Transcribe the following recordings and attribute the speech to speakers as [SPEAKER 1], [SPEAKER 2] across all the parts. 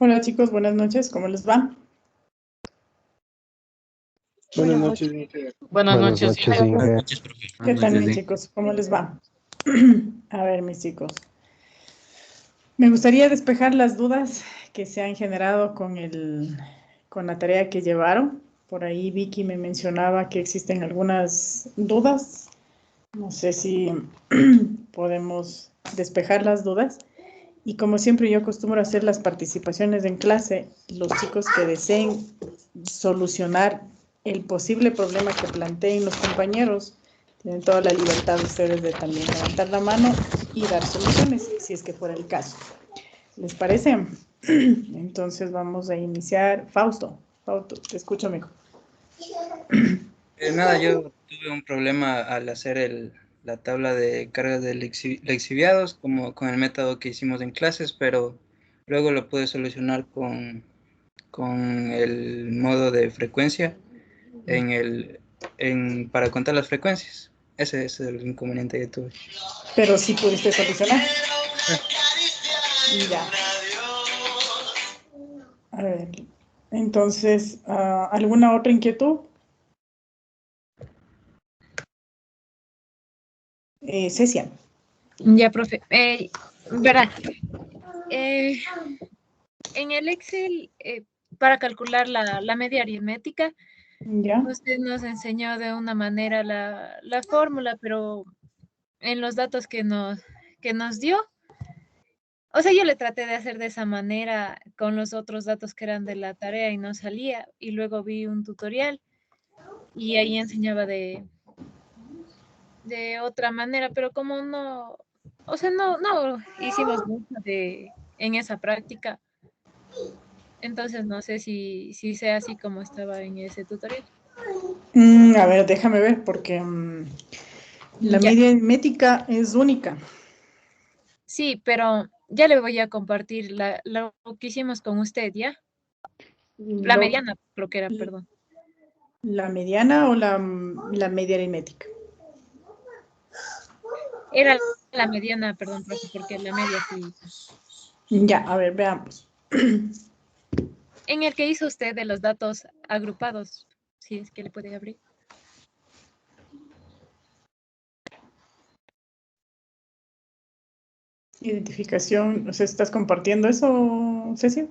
[SPEAKER 1] Hola chicos, buenas noches, ¿cómo les va?
[SPEAKER 2] Buenas noches, Inge.
[SPEAKER 3] Buenas
[SPEAKER 4] Buenas
[SPEAKER 3] noches,
[SPEAKER 4] noches,
[SPEAKER 3] Inge.
[SPEAKER 4] Inge.
[SPEAKER 1] ¿Qué tal mis chicos? ¿Cómo les va? A ver, mis chicos. Me gustaría despejar las dudas que se han generado con la tarea que llevaron. Por ahí Vicky me mencionaba que existen algunas dudas. No sé si podemos despejar las dudas. Y como siempre yo acostumbro a hacer las participaciones en clase, los chicos que deseen solucionar el posible problema que planteen los compañeros, tienen toda la libertad ustedes de también levantar la mano y dar soluciones, si es que fuera el caso. ¿Les parece? Entonces vamos a iniciar. Fausto, te escucho, amigo.
[SPEAKER 2] Nada, yo tuve un problema al hacer la tabla de cargas de lixiviados, como con el método que hicimos en clases, pero luego lo pude solucionar con el modo de frecuencia para contar las frecuencias. Ese es el inconveniente que tuve.
[SPEAKER 1] Pero sí pudiste solucionar. Ya. A ver, entonces, ¿alguna otra inquietud? Cecia.
[SPEAKER 3] Ya, profe. Verá, en el Excel, para calcular la media aritmética,
[SPEAKER 1] Ya.
[SPEAKER 3] usted nos enseñó de una manera la fórmula, pero en los datos que nos dio, o sea, yo le traté de hacer de esa manera con los otros datos que eran de la tarea y no salía, y luego vi un tutorial y ahí enseñaba de otra manera, pero como no, o sea, no hicimos mucho en esa práctica, entonces no sé si sea así como estaba en ese tutorial.
[SPEAKER 1] A ver, déjame ver, porque la
[SPEAKER 3] Ya.
[SPEAKER 1] media aritmética es única.
[SPEAKER 3] Sí, pero ya le voy a compartir lo que hicimos con usted, ¿ya? La
[SPEAKER 1] Lo-
[SPEAKER 3] mediana, creo que era, perdón.
[SPEAKER 1] ¿La mediana o la media aritmética?
[SPEAKER 3] Era la mediana, perdón, profe, porque la media sí.
[SPEAKER 1] Ya, a ver, veamos.
[SPEAKER 3] En el que hizo usted de los datos agrupados, si es que le puede abrir.
[SPEAKER 1] Identificación, o sea, ¿estás compartiendo eso, Cecia?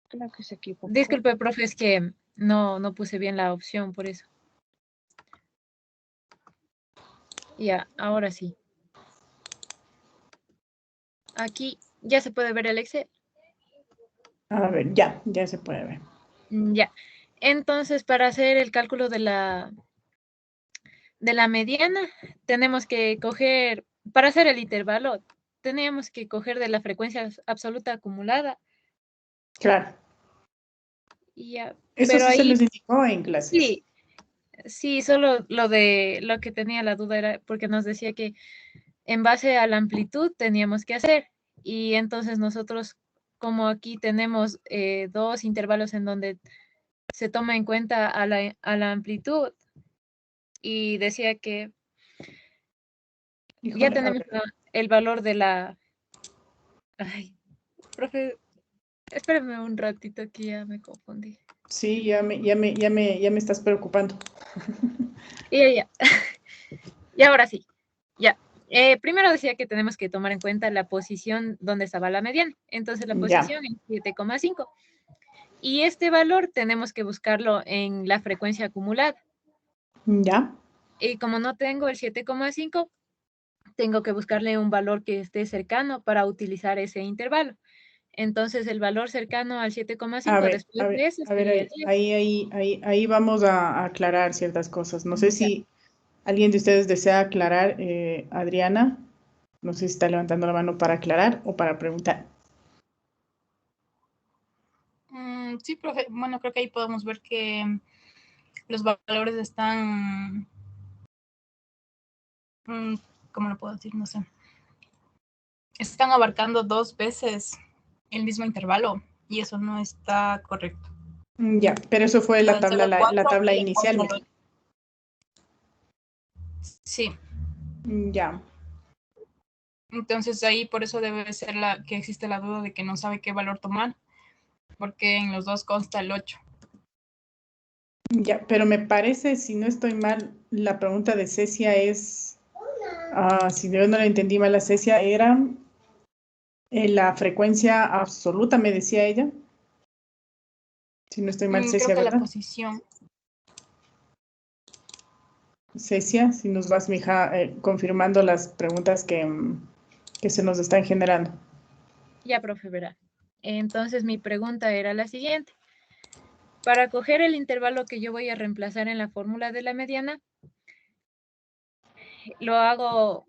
[SPEAKER 4] Creo que se equivocó.
[SPEAKER 3] Disculpe, profe, es que no puse bien la opción, por eso. Ya, ahora sí. Aquí ya se puede ver el Excel.
[SPEAKER 1] A ver, ya se puede ver.
[SPEAKER 3] Ya. Entonces, para hacer el cálculo de la mediana, tenemos que coger, para hacer el intervalo, tenemos que coger de la frecuencia absoluta acumulada.
[SPEAKER 1] Claro.
[SPEAKER 3] Y ya,
[SPEAKER 1] Eso
[SPEAKER 3] pero
[SPEAKER 1] sí se
[SPEAKER 3] ahí
[SPEAKER 1] les indicó en clases.
[SPEAKER 3] sí, solo lo que tenía la duda era porque nos decía que en base a la amplitud teníamos que hacer. Y entonces nosotros, como aquí tenemos dos intervalos en donde se toma en cuenta a la amplitud, y decía que ya
[SPEAKER 1] Híjole, a
[SPEAKER 3] tenemos
[SPEAKER 1] ver.
[SPEAKER 3] el valor de la... Ay, profe, espérame un ratito que ya me confundí.
[SPEAKER 1] Sí, ya me estás preocupando.
[SPEAKER 3] Ya. Y ahora sí, ya. Primero decía que tenemos que tomar en cuenta la posición donde estaba la mediana. Entonces la
[SPEAKER 1] Ya,
[SPEAKER 3] posición es 7,5. Y este valor tenemos que buscarlo en la frecuencia acumulada.
[SPEAKER 1] ya.
[SPEAKER 3] Y como no tengo el 7,5, tengo que buscarle un valor que esté cercano para utilizar ese intervalo. Entonces el valor cercano al 7,5 después de eso
[SPEAKER 1] A ver,
[SPEAKER 3] sería el 10.
[SPEAKER 1] ahí vamos a aclarar ciertas cosas. No sé
[SPEAKER 3] Ya.
[SPEAKER 1] si alguien de ustedes desea aclarar, Adriana. No sé si está levantando la mano para aclarar o para preguntar.
[SPEAKER 5] Sí, profe. Bueno, creo que ahí podemos ver que los valores están, ¿cómo lo puedo decir? No sé. Están abarcando dos veces el mismo intervalo y eso no está correcto.
[SPEAKER 1] Ya, pero eso fue la
[SPEAKER 5] El
[SPEAKER 1] tabla, la
[SPEAKER 5] 0,4
[SPEAKER 1] tabla
[SPEAKER 5] y el
[SPEAKER 1] inicial.
[SPEAKER 5] 4 Sí.
[SPEAKER 1] Ya.
[SPEAKER 5] Entonces ahí por eso debe ser que existe la duda de que no sabe qué valor tomar, porque en los dos consta el 8.
[SPEAKER 1] Ya, pero me parece, si no estoy mal, la pregunta de Cecia es, si yo no la entendí mal, la Cecia era la frecuencia absoluta, me decía ella. Si no estoy mal,
[SPEAKER 5] Creo
[SPEAKER 1] Cecia,
[SPEAKER 5] que la
[SPEAKER 1] ¿verdad?
[SPEAKER 5] posición.
[SPEAKER 1] Cecia, si nos vas, mija, confirmando las preguntas que se nos están generando.
[SPEAKER 3] Ya, profe, verá. Entonces mi pregunta era la siguiente. Para coger el intervalo que yo voy a reemplazar en la fórmula de la mediana, lo hago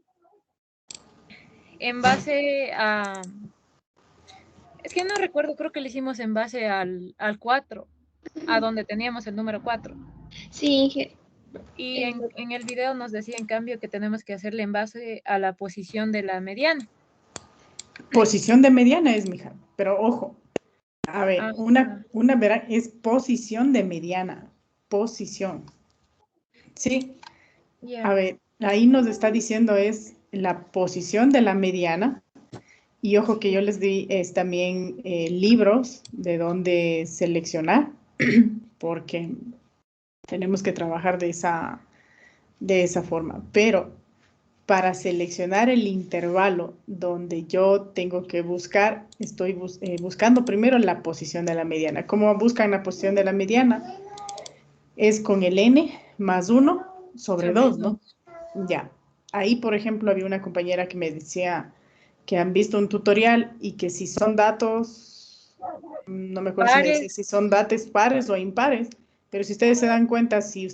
[SPEAKER 3] en base a... Es que no recuerdo, creo que lo hicimos en base al 4, a donde teníamos el número 4.
[SPEAKER 4] Sí,
[SPEAKER 3] Y en el video nos decía, en cambio, que tenemos que hacerle en base a la posición de la mediana.
[SPEAKER 1] Posición de mediana es, mija, pero ojo. A ver,
[SPEAKER 3] Ajá.
[SPEAKER 1] una verán, es posición de mediana. Posición. Sí.
[SPEAKER 3] Yeah.
[SPEAKER 1] A ver, ahí nos está diciendo es la posición de la mediana. Y ojo que yo les di también libros de donde seleccionar, porque tenemos que trabajar de esa forma. Pero para seleccionar el intervalo donde yo tengo que buscar, estoy buscando primero la posición de la mediana. ¿Cómo buscan la posición de la mediana? Es con el n más 1 sobre 2, ¿no? Ya. Ahí, por ejemplo, había una compañera que me decía que han visto un tutorial y que si son datos, no me acuerdo si me decía si son datos pares o impares, pero si ustedes se dan cuenta, si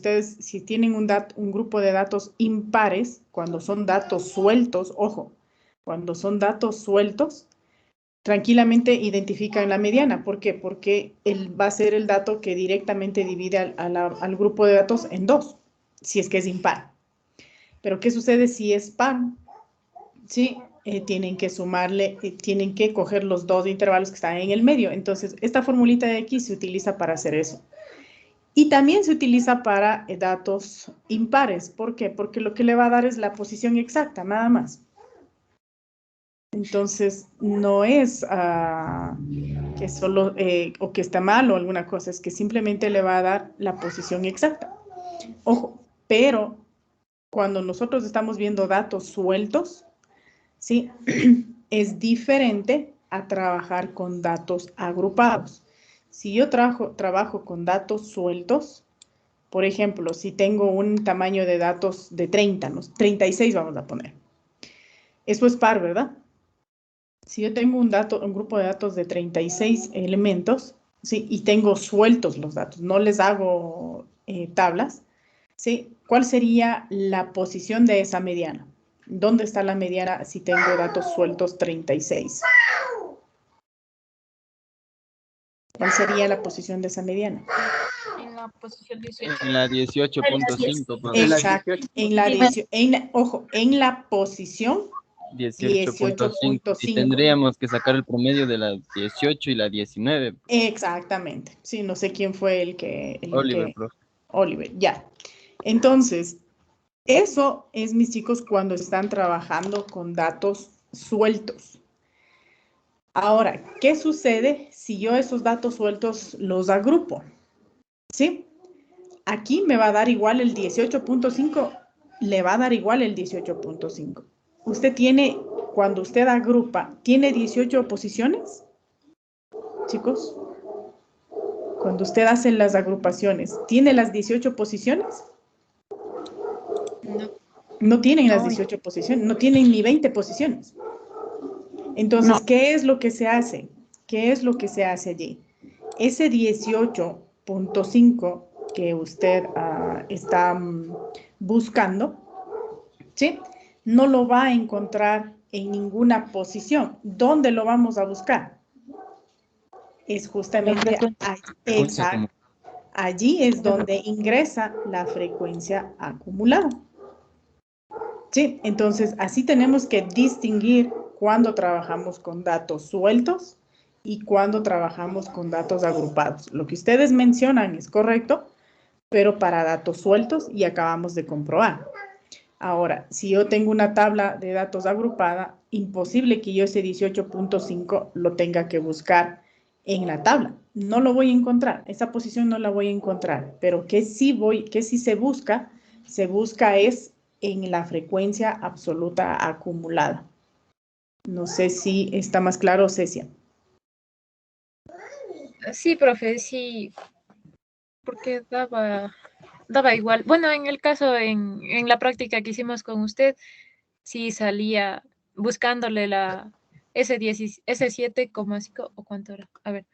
[SPEAKER 1] tienen un grupo de datos impares, cuando son datos sueltos, ojo, cuando son datos sueltos, tranquilamente identifican la mediana. ¿Por qué? Porque va a ser el dato que directamente divide al grupo de datos en dos, si es que es impar. Pero ¿qué sucede si es par? Sí, tienen que sumarle, tienen que coger los dos intervalos que están en el medio. Entonces, esta formulita de aquí se utiliza para hacer eso. Y también se utiliza para datos impares. ¿Por qué? Porque lo que le va a dar es la posición exacta, nada más. Entonces, no es que solo, o que está mal o alguna cosa, es que simplemente le va a dar la posición exacta. Ojo, pero cuando nosotros estamos viendo datos sueltos, ¿sí? Es diferente a trabajar con datos agrupados. Si yo trabajo con datos sueltos, por ejemplo, si tengo un tamaño de datos de 30, ¿no? 36 vamos a poner. Eso es par, ¿verdad? Si yo tengo un grupo de datos de 36 elementos, ¿sí? Y tengo sueltos los datos, no les hago tablas, ¿sí? ¿Cuál sería la posición de esa mediana? ¿Dónde está la mediana si tengo datos sueltos 36? ¿Cuál sería la posición de esa mediana?
[SPEAKER 5] En la posición 18.
[SPEAKER 6] En la 18.5.
[SPEAKER 1] Exacto. Ojo, en la posición
[SPEAKER 6] 18.5. Y
[SPEAKER 1] 18.5.
[SPEAKER 6] tendríamos que sacar el promedio de la 18 y la 19.
[SPEAKER 1] Exactamente. Sí, no sé quién fue el que...
[SPEAKER 6] Oliver, profe.
[SPEAKER 1] Oliver, ya. Entonces, eso es, mis chicos, cuando están trabajando con datos sueltos. Ahora, ¿qué sucede si yo esos datos sueltos los agrupo? ¿Sí? Aquí me va a dar igual el 18.5, le va a dar igual el 18.5. Usted tiene, cuando usted agrupa, ¿tiene 18 posiciones? Chicos, cuando usted hace las agrupaciones, ¿tiene las 18 posiciones?
[SPEAKER 5] No.
[SPEAKER 1] No tienen las 18 posiciones, no tienen ni 20 posiciones. Entonces, no. ¿Qué es lo que se hace? ¿Qué es lo que se hace allí? Ese 18.5 que usted está buscando, ¿sí? No lo va a encontrar en ninguna posición. ¿Dónde lo vamos a buscar? Es justamente exacto. Allí es donde ingresa la frecuencia acumulada. Sí, entonces así tenemos que distinguir cuando trabajamos con datos sueltos y cuando trabajamos con datos agrupados. Lo que ustedes mencionan es correcto, pero para datos sueltos y acabamos de comprobar. Ahora, si yo tengo una tabla de datos agrupada, imposible que yo ese 18.5 lo tenga que buscar en la tabla. No lo voy a encontrar, esa posición no la voy a encontrar, pero que sí se busca es en la frecuencia absoluta acumulada. No sé si está más claro, Cecia.
[SPEAKER 3] Sí, profe, sí, porque daba igual. Bueno, en el caso, en la práctica que hicimos con usted, sí salía buscándole ese 7,5, ¿o cuánto era? A ver,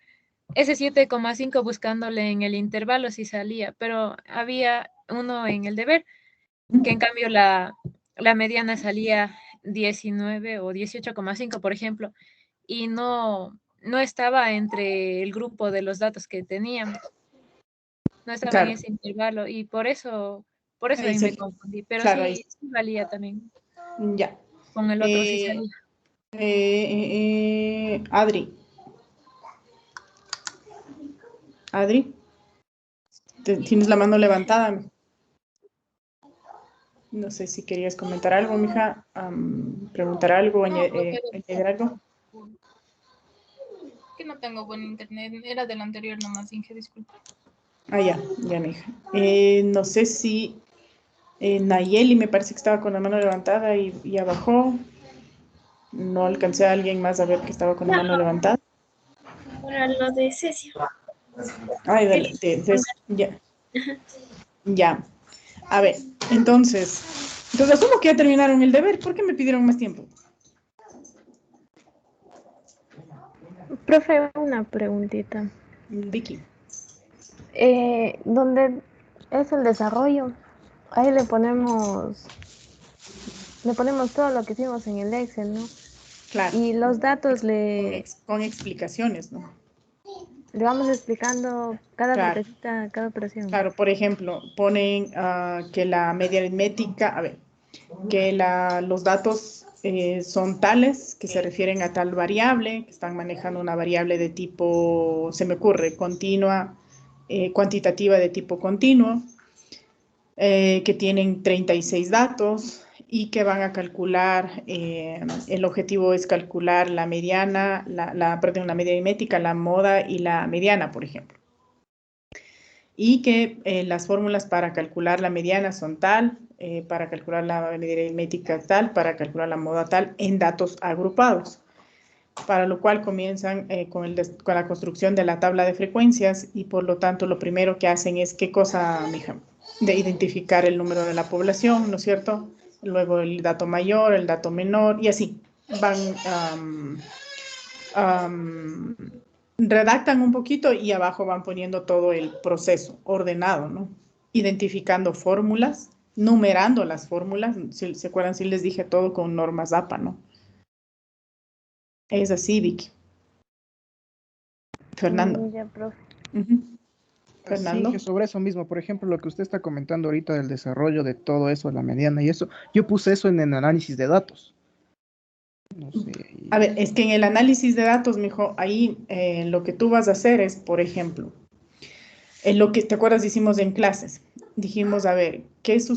[SPEAKER 3] ese 7,5 buscándole en el intervalo sí salía, pero había uno en el deber, que en cambio la mediana salía 19 o 18,5, por ejemplo, y no estaba entre el grupo de los datos que teníamos, no estaba en
[SPEAKER 1] Claro,
[SPEAKER 3] ese intervalo, y por eso
[SPEAKER 1] ahí
[SPEAKER 3] ahí me
[SPEAKER 1] se,
[SPEAKER 3] confundí, pero
[SPEAKER 1] claro, ahí,
[SPEAKER 3] sí valía también,
[SPEAKER 1] ya.
[SPEAKER 3] con el otro sí salía.
[SPEAKER 1] Adri, tienes la mano levantada. No sé si querías comentar algo, mija, preguntar algo,
[SPEAKER 5] No,
[SPEAKER 1] añadir algo.
[SPEAKER 5] que no tengo buen internet. Era del anterior nomás, Inge, disculpa.
[SPEAKER 1] Ah, ya, mija. No sé si Nayeli me parece que estaba con la mano levantada y ya bajó. No alcancé a alguien más a ver que estaba con la mano levantada.
[SPEAKER 4] Para lo de Cecia.
[SPEAKER 1] Ay, dale, ya. Ya. A ver, entonces asumo que ya terminaron el deber. ¿Por qué me pidieron más tiempo?
[SPEAKER 4] Profe, una preguntita.
[SPEAKER 1] Vicky.
[SPEAKER 4] Donde es el desarrollo, ahí le ponemos todo lo que hicimos en el Excel, ¿no?
[SPEAKER 1] Claro.
[SPEAKER 4] Y los datos
[SPEAKER 1] Con explicaciones, ¿no?
[SPEAKER 4] le vamos explicando cada
[SPEAKER 1] Claro.
[SPEAKER 4] partecita, cada operación.
[SPEAKER 1] Claro, por ejemplo, ponen que la media aritmética, a ver, que los datos son tales, que se refieren a tal variable, que están manejando una variable de tipo, se me ocurre, continua, cuantitativa de tipo continuo, que tienen 36 datos y que van a calcular, el objetivo es calcular la mediana, perdón, la media aritmética, la moda y la mediana, por ejemplo. Y que las fórmulas para calcular la mediana son tal, para calcular la media aritmética tal, para calcular la moda tal, en datos agrupados. Para lo cual comienzan con la construcción de la tabla de frecuencias y por lo tanto lo primero que hacen es, ¿qué cosa, mija? De identificar el número de la población, ¿no es cierto? Luego el dato mayor, el dato menor y así van redactan un poquito y abajo van poniendo todo el proceso ordenado, ¿no? Identificando fórmulas, numerando las fórmulas. Si se acuerdan, sí les dije todo con normas APA, ¿no? Es así, Vicky. Fernando.
[SPEAKER 4] Ya, profe.
[SPEAKER 1] Fernando.
[SPEAKER 7] Sí, sobre eso mismo, por ejemplo, lo que usted está comentando ahorita del desarrollo de todo eso, la mediana y eso, yo puse eso en el análisis de datos. No sé.
[SPEAKER 1] A ver, es que en el análisis de datos, mijo, ahí lo que tú vas a hacer es, por ejemplo, en lo que te acuerdas hicimos en clases, dijimos, a ver,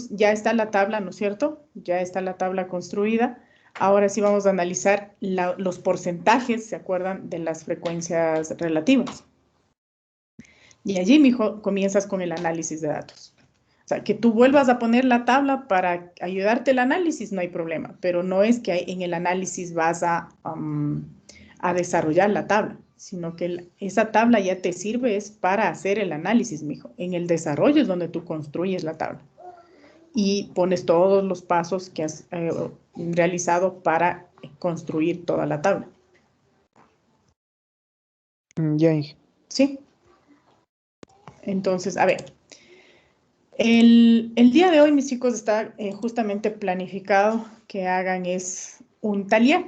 [SPEAKER 1] ya está la tabla, ¿no es cierto? Ya está la tabla construida. Ahora sí vamos a analizar los porcentajes, ¿se acuerdan? De las frecuencias relativas. Y allí, mijo, comienzas con el análisis de datos. O sea, que tú vuelvas a poner la tabla para ayudarte el análisis, no hay problema, pero no es que en el análisis vas a desarrollar la tabla, sino que esa tabla ya te sirve es para hacer el análisis, mijo. En el desarrollo es donde tú construyes la tabla y pones todos los pasos que has realizado para construir toda la tabla.
[SPEAKER 7] Ya, Inge.
[SPEAKER 1] ¿Sí? Entonces, a ver. El día de hoy, mis chicos, está justamente planificado que hagan es un taller.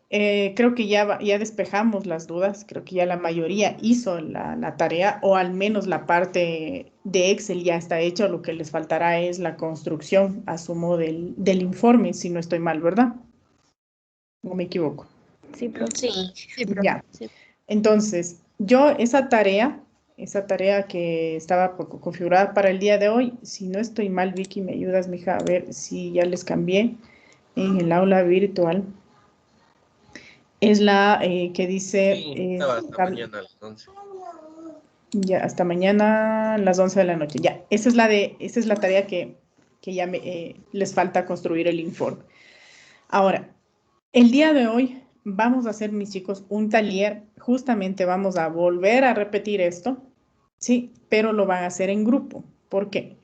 [SPEAKER 1] Creo que ya despejamos las dudas, creo que ya la mayoría hizo la tarea o al menos la parte de Excel ya está hecha, lo que les faltará es la construcción, asumo, del informe, si no estoy mal, ¿verdad? ¿O me equivoco?
[SPEAKER 4] Sí, profe.
[SPEAKER 5] Sí,
[SPEAKER 1] Ya. Entonces, yo esa tarea esa tarea que estaba configurada para el día de hoy. Si no estoy mal, Vicky, me ayudas, mija, a ver si ya les cambié en el aula virtual. Es la que dice...
[SPEAKER 8] Sí, estaba hasta mañana a las 11.
[SPEAKER 1] Ya, hasta mañana a las 11 de la noche. Ya, esa es la tarea que ya les falta construir el informe. Ahora, el día de hoy vamos a hacer, mis chicos, un taller. Justamente vamos a volver a repetir esto, ¿sí? Pero lo van a hacer en grupo. ¿Por qué?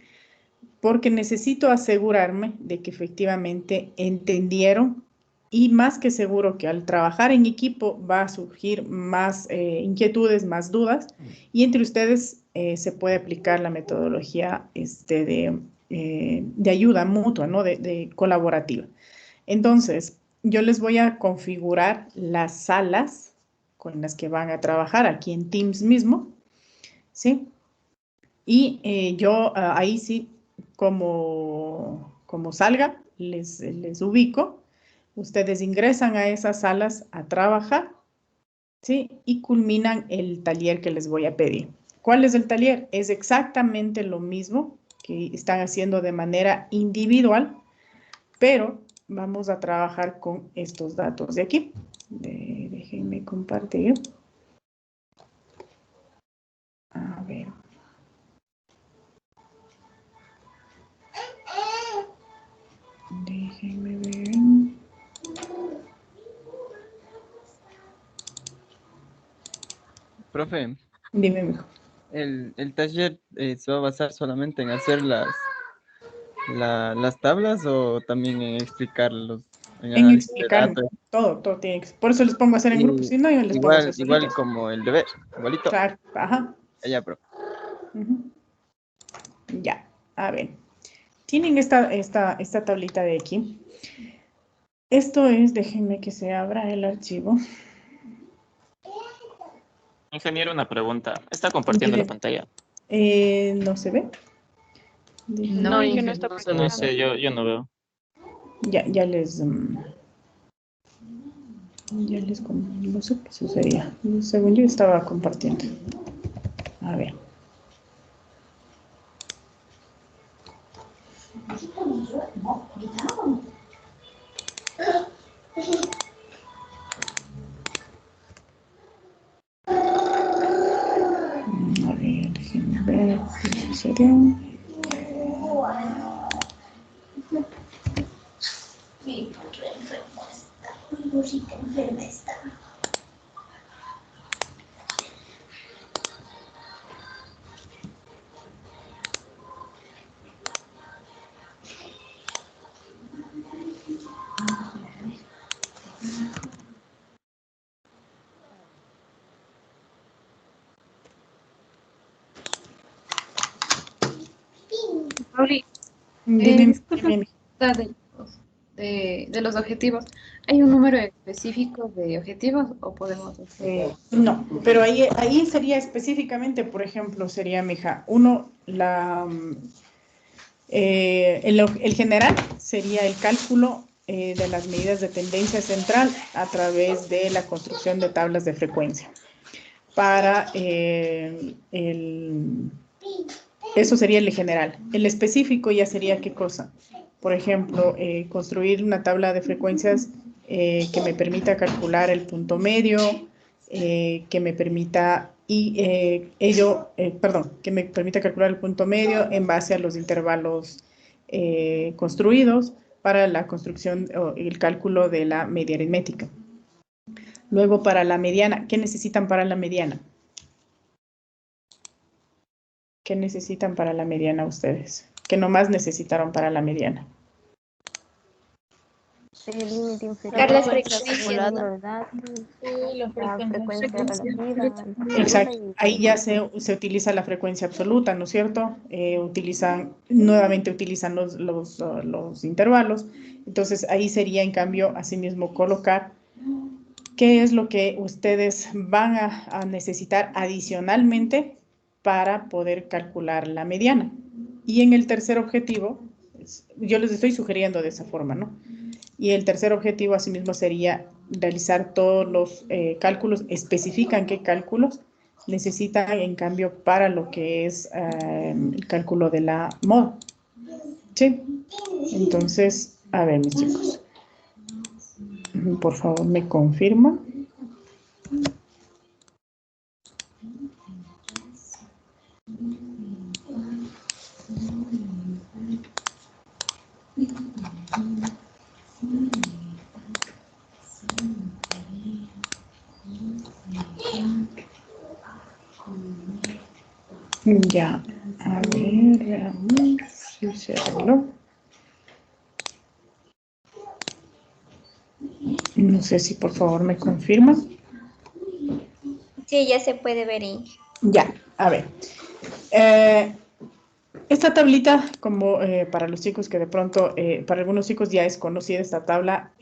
[SPEAKER 1] Porque necesito asegurarme de que efectivamente entendieron y más que seguro que al trabajar en equipo va a surgir más inquietudes, más dudas y entre ustedes se puede aplicar la metodología de ayuda mutua, ¿no? De colaborativa. Entonces, yo les voy a configurar las salas con las que van a trabajar aquí en Teams mismo, ¿sí? Y yo ahí sí, como salga, les ubico. Ustedes ingresan a esas salas a trabajar, ¿sí? Y culminan el taller que les voy a pedir. ¿Cuál es el taller? Es exactamente lo mismo que están haciendo de manera individual, pero vamos a trabajar con estos datos de aquí. Déjenme compartir. A ver. Déjenme ver.
[SPEAKER 6] Profe,
[SPEAKER 1] Dime, mijo.
[SPEAKER 6] ¿el taller se va a basar solamente en hacer las tablas o también en explicarlos, en
[SPEAKER 1] En
[SPEAKER 6] análisis de
[SPEAKER 1] explicar
[SPEAKER 6] datos?
[SPEAKER 1] todo tiene que ser. Por eso les pongo a hacer en grupo,
[SPEAKER 6] Y
[SPEAKER 1] si no, yo les pongo a hacer
[SPEAKER 6] igual
[SPEAKER 1] solitos.
[SPEAKER 6] como el deber, igualito.
[SPEAKER 1] Claro, ajá.
[SPEAKER 6] Allá, profe.
[SPEAKER 1] Ya, a ver. Tienen esta tablita de aquí. Esto es, déjenme que se abra el archivo.
[SPEAKER 9] Ingeniero, una pregunta. ¿Está compartiendo la pantalla?
[SPEAKER 1] ¿No se ve?
[SPEAKER 5] No, que no está
[SPEAKER 9] No sé, yo no veo.
[SPEAKER 1] Ya les... no sé qué sucedía. Según yo estaba compartiendo. A ver. A ver, déjenme ver qué sucedió.
[SPEAKER 10] Pauli,
[SPEAKER 1] Dime,
[SPEAKER 10] disculpa,
[SPEAKER 1] dime.
[SPEAKER 10] de los objetivos. ¿Hay un número específico de objetivos o podemos hacer?
[SPEAKER 1] No, pero ahí sería específicamente, por ejemplo, sería, mija, uno, el general sería el cálculo de las medidas de tendencia central a través de la construcción de tablas de frecuencia. Para eso sería el general. El específico ya sería qué cosa. Por ejemplo, construir una tabla de frecuencias que me permita calcular el punto medio, que me permita que me permita calcular el punto medio en base a los intervalos construidos para la construcción o el cálculo de la media aritmética. Luego, para la mediana, ¿qué necesitan para la mediana? ¿Qué necesitan para la mediana ustedes? ¿Qué nomás necesitaron para la mediana?
[SPEAKER 4] El límite inferior.
[SPEAKER 5] Cargas
[SPEAKER 4] acumulando de datos, la frecuencia relativa.
[SPEAKER 1] Exacto. Ahí ya se utiliza la frecuencia absoluta, ¿no es cierto? Nuevamente utilizan los intervalos. Entonces, ahí sería, en cambio, asimismo, colocar qué es lo que ustedes van a necesitar adicionalmente para poder calcular la mediana. Y en el tercer objetivo, yo les estoy sugiriendo de esa forma, ¿no? Y el tercer objetivo, asimismo, sería realizar todos los cálculos, especifican qué cálculos necesitan, en cambio, para lo que es el cálculo de la moda. ¿Sí? Entonces, a ver, mis chicos. Por favor, me confirma. Ya, a ver, veamos si se arregló. No sé si por favor me confirma.
[SPEAKER 11] Sí, ya se puede ver ahí.
[SPEAKER 1] Ya, a ver. Esta tablita, como para los chicos que de pronto, para algunos chicos ya es conocida esta tabla,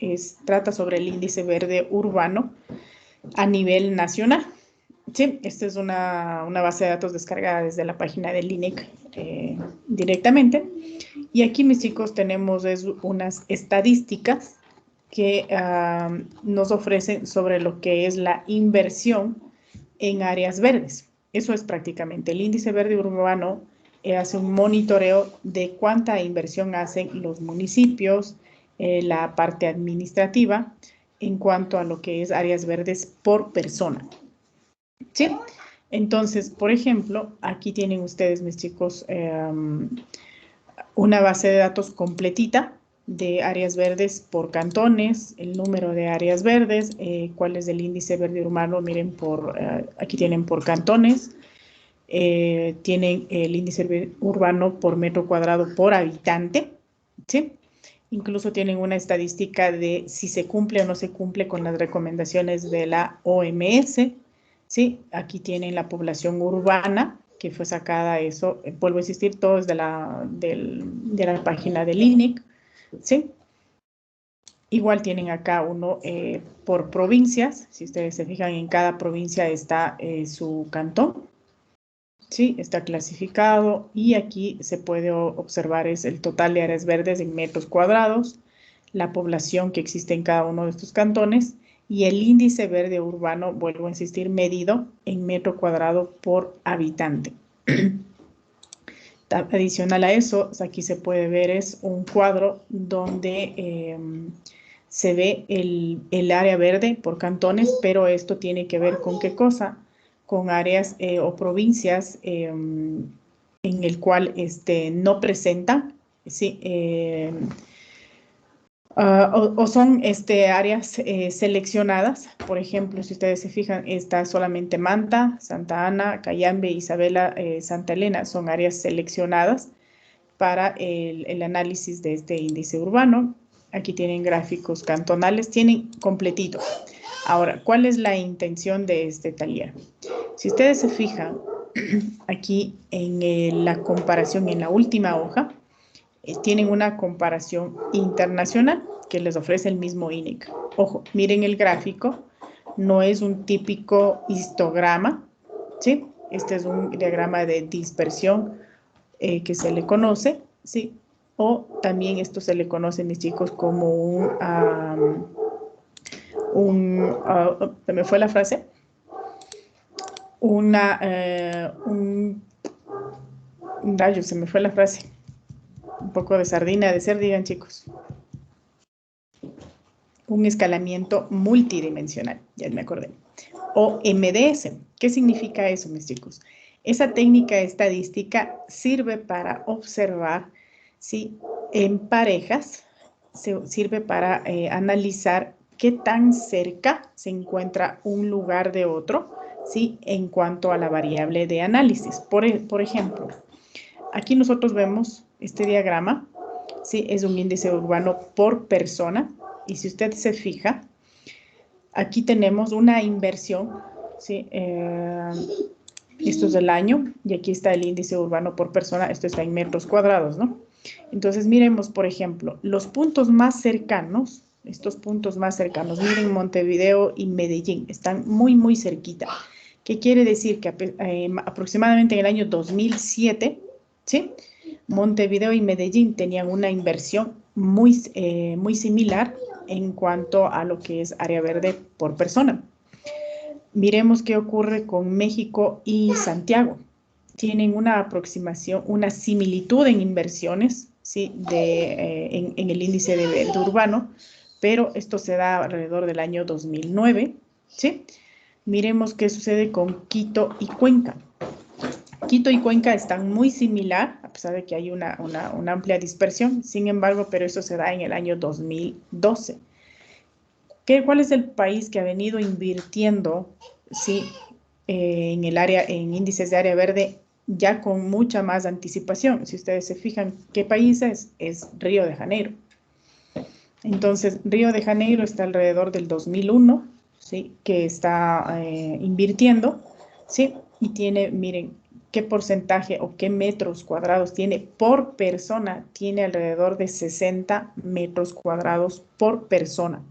[SPEAKER 1] trata sobre el índice verde urbano a nivel nacional. Sí, esta es una base de datos descargada desde la página del INEC directamente. Y aquí, mis chicos, tenemos unas estadísticas que nos ofrecen sobre lo que es la inversión en áreas verdes. Eso es prácticamente el índice verde urbano. Hace un monitoreo de cuánta inversión hacen los municipios, la parte administrativa, en cuanto a lo que es áreas verdes por persona. ¿Sí? Entonces, por ejemplo, aquí tienen ustedes, mis chicos, una base de datos completita de áreas verdes por cantones, el número de áreas verdes, cuál es el índice verde urbano, miren, aquí tienen por cantones, tienen el índice urbano por metro cuadrado por habitante, ¿sí? Incluso tienen una estadística de si se cumple o no se cumple con las recomendaciones de la OMS, ¿sí? Aquí tienen la población urbana, que fue sacada eso, vuelvo a insistir, todo es de la página del INEC, ¿sí? Igual tienen acá uno por provincias, si ustedes se fijan, en cada provincia está su cantón, ¿sí? Está clasificado y aquí se puede observar es el total de áreas verdes en metros cuadrados, la población que existe en cada uno de estos cantones y el índice verde urbano, vuelvo a insistir, medido en metro cuadrado por habitante. Adicional a eso, aquí se puede ver es un cuadro donde se ve el área verde por cantones, pero esto tiene que ver con qué cosa, con áreas o provincias en el cual no presentan, ¿sí? O son áreas seleccionadas. Por ejemplo, si ustedes se fijan, está solamente Manta, Santa Ana, Cayambe, Isabela, Santa Elena, son áreas seleccionadas para el análisis de este índice urbano. Aquí tienen gráficos cantonales, tienen completito. Ahora, ¿cuál es la intención de este taller? Si ustedes se fijan, aquí en la comparación en la última hoja, tienen una comparación internacional que les ofrece el mismo INEC. Ojo, miren el gráfico, no es un típico histograma, ¿sí? Este es un diagrama de dispersión que se le conoce, ¿sí? O también esto se le conoce, mis chicos, como se me fue la frase, un rayo, se me fue la frase. Un poco de sardina de ser, digan chicos. Un escalamiento multidimensional, ya me acordé. O MDS. ¿Qué significa eso, mis chicos? Esa técnica estadística sirve para observar, ¿sí? En parejas, sirve para analizar qué tan cerca se encuentra un lugar de otro, ¿sí? En cuanto a la variable de análisis. Por ejemplo, aquí nosotros vemos este diagrama, ¿sí? Es un índice urbano por persona. Y si usted se fija, aquí tenemos una inversión, ¿sí? Esto es del año y aquí está el índice urbano por persona. Esto está en metros cuadrados, ¿no? Entonces, miremos, por ejemplo, los puntos más cercanos, estos puntos más cercanos, miren Montevideo y Medellín, están muy, muy cerquita. ¿Qué quiere decir? Que aproximadamente en el año 2007, ¿sí? Montevideo y Medellín tenían una inversión muy similar en cuanto a lo que es área verde por persona. Miremos qué ocurre con México y Santiago. Tienen una aproximación, una similitud en inversiones, ¿sí? En el índice de verde urbano, pero esto se da alrededor del año 2009, ¿sí? Miremos qué sucede con Quito y Cuenca. Quito y Cuenca están muy similar, a pesar de que hay una amplia dispersión, sin embargo, pero eso se da en el año 2012. ¿Cuál es el país que ha venido invirtiendo, sí, en el área, en índices de área verde ya con mucha más anticipación? Si ustedes se fijan, ¿qué país es? Es Río de Janeiro. Entonces, Río de Janeiro está alrededor del 2001, ¿sí? Que está invirtiendo, ¿sí? Y tiene, miren, qué porcentaje o qué metros cuadrados tiene por persona. Tiene alrededor de 60 metros cuadrados por persona.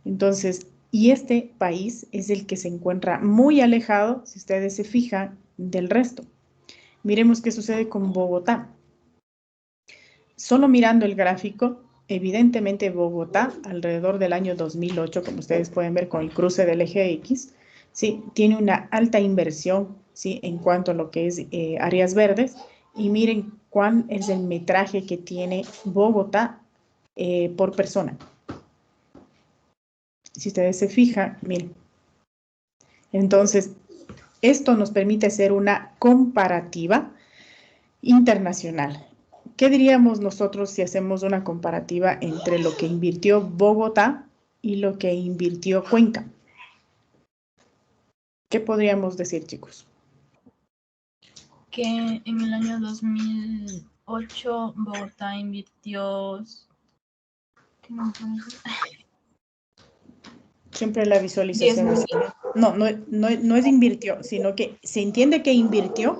[SPEAKER 1] Entonces, y este país es el que se encuentra muy alejado, si ustedes se fijan, del resto. Miremos qué sucede con Bogotá. Solo mirando el gráfico, evidentemente Bogotá, alrededor del año 2008, como ustedes pueden ver con el cruce del eje X, ¿sí? Tiene una alta inversión, ¿sí? En cuanto a lo que es áreas verdes. Y miren cuál es el metraje que tiene Bogotá por persona. Si ustedes se fijan, miren. Entonces, esto nos permite hacer una comparativa internacional. ¿Qué diríamos nosotros si hacemos una comparativa entre lo que invirtió Bogotá y lo que invirtió Cuenca? ¿Qué podríamos decir, chicos?
[SPEAKER 5] Que en el año 2008 Bogotá invirtió...
[SPEAKER 1] Siempre la visualización es... No es invirtió, sino que se entiende que invirtió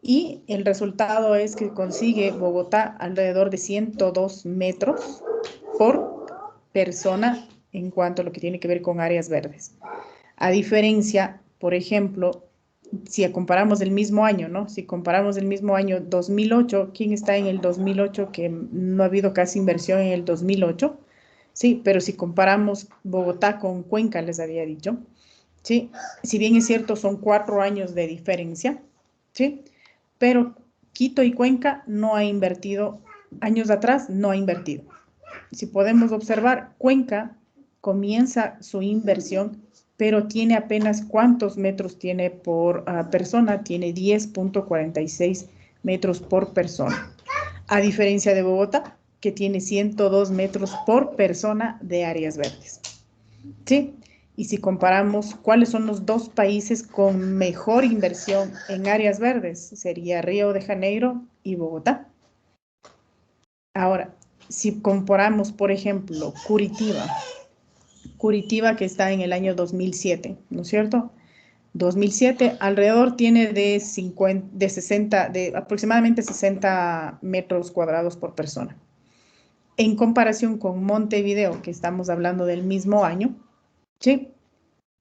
[SPEAKER 1] y el resultado es que consigue Bogotá alrededor de 102 metros por persona en cuanto a lo que tiene que ver con áreas verdes. A diferencia, por ejemplo, si comparamos el mismo año, ¿no? Si comparamos el mismo año 2008, ¿quién está en el 2008? Que no ha habido casi inversión en el 2008. Sí, pero si comparamos Bogotá con Cuenca, les había dicho, ¿sí? Si bien es cierto, son 4 años de diferencia, ¿sí? Pero Quito y Cuenca no ha invertido, años atrás no ha invertido. Si podemos observar, Cuenca comienza su inversión, pero tiene apenas ¿cuántos metros tiene por persona? Tiene 10.46 metros por persona. A diferencia de Bogotá, que tiene 102 metros por persona de áreas verdes. ¿Sí? Y si comparamos cuáles son los dos países con mejor inversión en áreas verdes, sería Río de Janeiro y Bogotá. Ahora, si comparamos, por ejemplo, Curitiba que está en el año 2007, ¿no es cierto? 2007 alrededor tiene de aproximadamente 60 metros cuadrados por persona. En comparación con Montevideo, que estamos hablando del mismo año, ¿sí?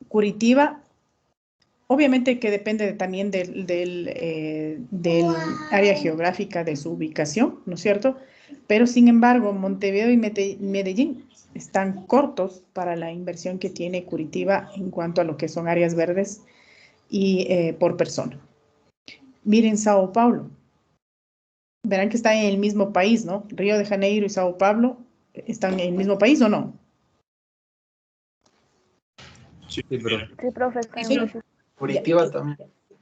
[SPEAKER 1] Curitiba, obviamente que depende también del área geográfica de su ubicación, ¿no es cierto? Pero sin embargo, Montevideo y Medellín están cortos para la inversión que tiene Curitiba en cuanto a lo que son áreas verdes y por persona. Miren Sao Paulo. Verán que están en el mismo país, ¿no? Río de Janeiro y Sao Paulo están en el mismo país, ¿o no?
[SPEAKER 8] Sí, pero...
[SPEAKER 4] Sí, profe,
[SPEAKER 1] Sí.
[SPEAKER 8] Curitiba también.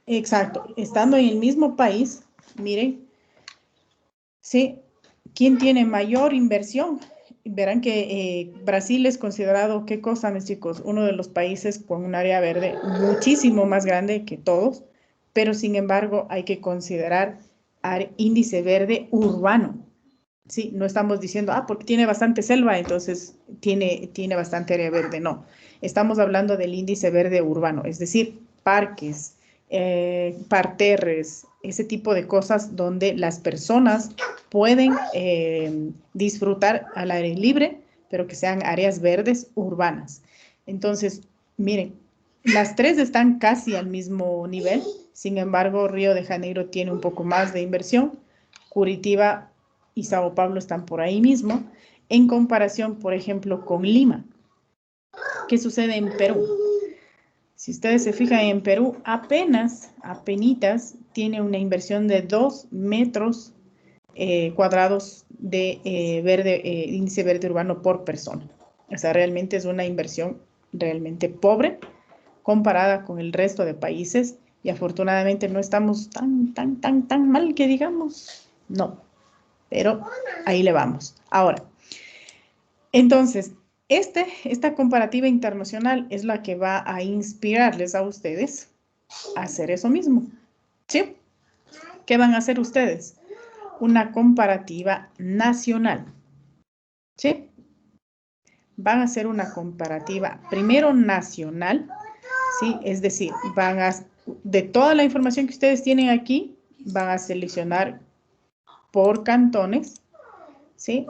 [SPEAKER 1] Exacto. Estando en el mismo país, miren, ¿sí? ¿Quién tiene mayor inversión? Verán que Brasil es considerado, ¿qué cosa, mis chicos? Uno de los países con un área verde muchísimo más grande que todos, pero sin embargo hay que considerar índice verde urbano. Sí, no estamos diciendo, porque tiene bastante selva, entonces tiene bastante área verde. No, estamos hablando del índice verde urbano, es decir, parques, parterres, ese tipo de cosas donde las personas pueden disfrutar al aire libre, pero que sean áreas verdes urbanas. Entonces, miren, las tres están casi al mismo nivel, sin embargo, Río de Janeiro tiene un poco más de inversión, Curitiba y Sao Paulo están por ahí mismo, en comparación, por ejemplo, con Lima. ¿Qué sucede en Perú? Si ustedes se fijan en Perú, apenitas tiene una inversión de 2 metros cuadrados de índice verde urbano por persona. O sea, realmente es una inversión realmente pobre comparada con el resto de países y afortunadamente no estamos tan mal que digamos. No, pero ahí le vamos. Ahora, entonces, esta comparativa internacional es la que va a inspirarles a ustedes a hacer eso mismo. ¿Sí? ¿Qué van a hacer ustedes? Una comparativa nacional. ¿Sí? Van a hacer una comparativa primero nacional, ¿sí? Es decir, de toda la información que ustedes tienen aquí, van a seleccionar por cantones, ¿sí?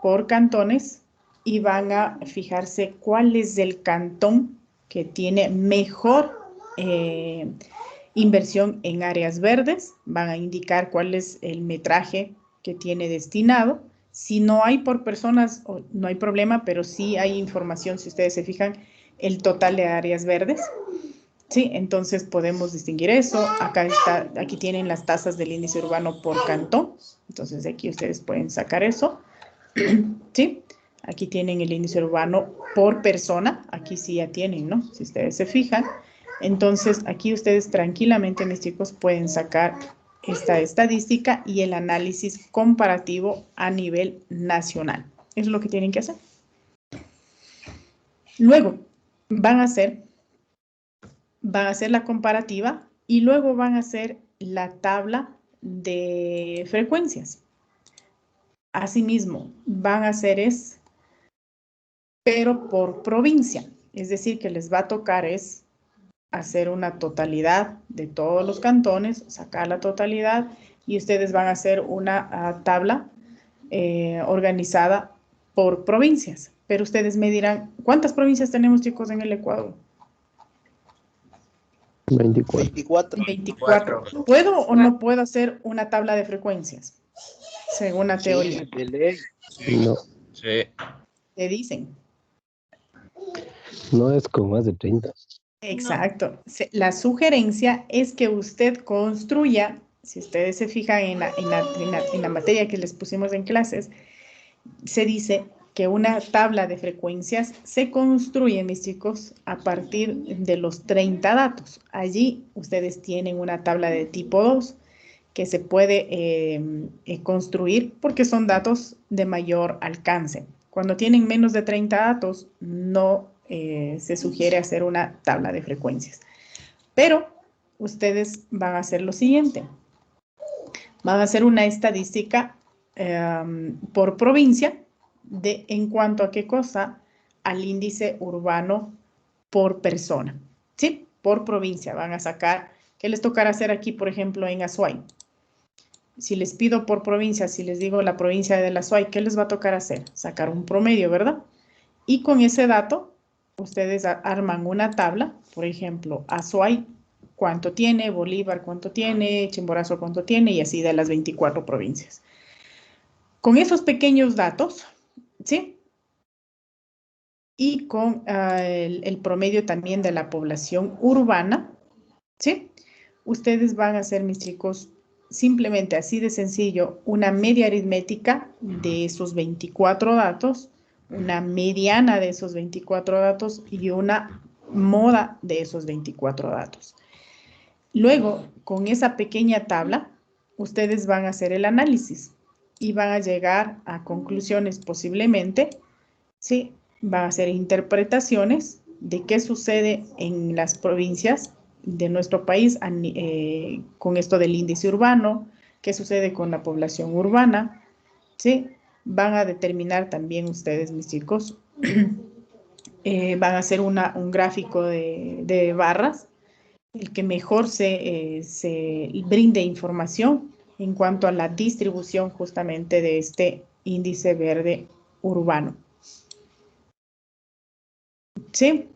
[SPEAKER 1] Por cantones y van a fijarse cuál es el cantón que tiene mejor inversión en áreas verdes. Van a indicar cuál es el metraje que tiene destinado. Si no hay por personas, no hay problema, pero sí hay información, si ustedes se fijan, el total de áreas verdes. Sí, entonces podemos distinguir eso. Aquí tienen las tasas del índice urbano por cantón. Entonces aquí ustedes pueden sacar eso. ¿Sí? Aquí tienen el índice urbano por persona. Aquí sí ya tienen, ¿no? Si ustedes se fijan. Entonces aquí ustedes tranquilamente, mis chicos, pueden sacar esta estadística y el análisis comparativo a nivel nacional. Eso es lo que tienen que hacer. Luego van a hacer la comparativa y luego van a hacer la tabla de frecuencias. Asimismo, van a hacer pero por provincia. Es decir, que les va a tocar hacer una totalidad de todos los cantones, sacar la totalidad y ustedes van a hacer una tabla organizada por provincias. Pero ustedes me dirán, ¿cuántas provincias tenemos, chicos, en el Ecuador? 24. ¿Puedo o no puedo hacer una tabla de frecuencias? Según la teoría.
[SPEAKER 11] No.
[SPEAKER 12] Sí.
[SPEAKER 1] ¿Qué dicen?
[SPEAKER 11] No es con más de 30.
[SPEAKER 1] Exacto. No. La sugerencia es que usted construya, si ustedes se fijan en la materia que les pusimos en clases, se dice que una tabla de frecuencias se construye, mis chicos, a partir de los 30 datos. Allí ustedes tienen una tabla de tipo 2 que se puede construir porque son datos de mayor alcance. Cuando tienen menos de 30 datos, no se sugiere hacer una tabla de frecuencias. Pero ustedes van a hacer lo siguiente. Van a hacer una estadística por provincia en cuanto a qué cosa, al índice urbano por persona. ¿Sí? Por provincia van a sacar, ¿qué les tocará hacer aquí, por ejemplo, en Azuay? Si les pido por provincia, si les digo la provincia de Azuay, ¿qué les va a tocar hacer? Sacar un promedio, ¿verdad? Y con ese dato, ustedes arman una tabla, por ejemplo, Azuay, ¿cuánto tiene? Bolívar, ¿cuánto tiene? Chimborazo, ¿cuánto tiene? Y así de las 24 provincias. Con esos pequeños datos, ¿sí? Y con el promedio también de la población urbana, ¿sí? Ustedes van a hacer, mis chicos, simplemente así de sencillo, una media aritmética de esos 24 datos, una mediana de esos 24 datos y una moda de esos 24 datos. Luego, con esa pequeña tabla, ustedes van a hacer el análisis y van a llegar a conclusiones posiblemente, ¿sí? Van a hacer interpretaciones de qué sucede en las provincias de nuestro país con esto del índice urbano, qué sucede con la población urbana, ¿sí? Van a determinar también ustedes, mis chicos, van a hacer un gráfico de barras, el que mejor se brinde información en cuanto a la distribución justamente de este índice verde urbano. ¿Sí?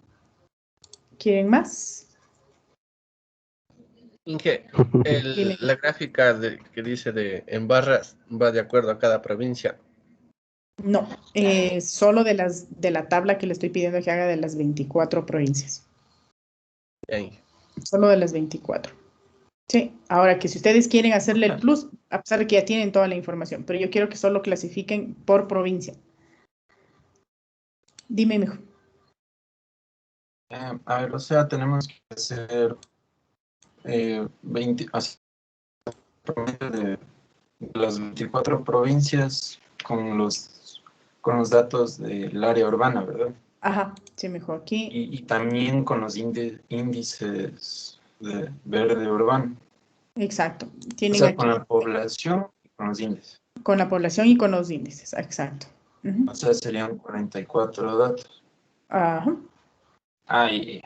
[SPEAKER 1] ¿Quieren más?
[SPEAKER 12] Inge, la gráfica que dice en barras va de acuerdo a cada provincia.
[SPEAKER 1] No, solo de la tabla que le estoy pidiendo que haga de las 24 provincias.
[SPEAKER 12] Ahí.
[SPEAKER 1] Solo de las 24. Sí, ahora que si ustedes quieren hacerle el plus, a pesar de que ya tienen toda la información, pero yo quiero que solo clasifiquen por provincia. Dime, mijo.
[SPEAKER 8] A ver, o sea, tenemos que hacer 20, así, promedio de las 24 provincias con los datos del área urbana, ¿verdad?
[SPEAKER 1] Ajá, sí, mijo, aquí.
[SPEAKER 8] Y también con los índices de verde urbano.
[SPEAKER 1] Exacto.
[SPEAKER 8] O
[SPEAKER 1] Tienen
[SPEAKER 8] sea,
[SPEAKER 1] aquí
[SPEAKER 8] con la población y con los índices.
[SPEAKER 1] con la población y con los índices, exacto.
[SPEAKER 8] O sea, serían 44 datos.
[SPEAKER 1] Ajá.
[SPEAKER 8] Ahí.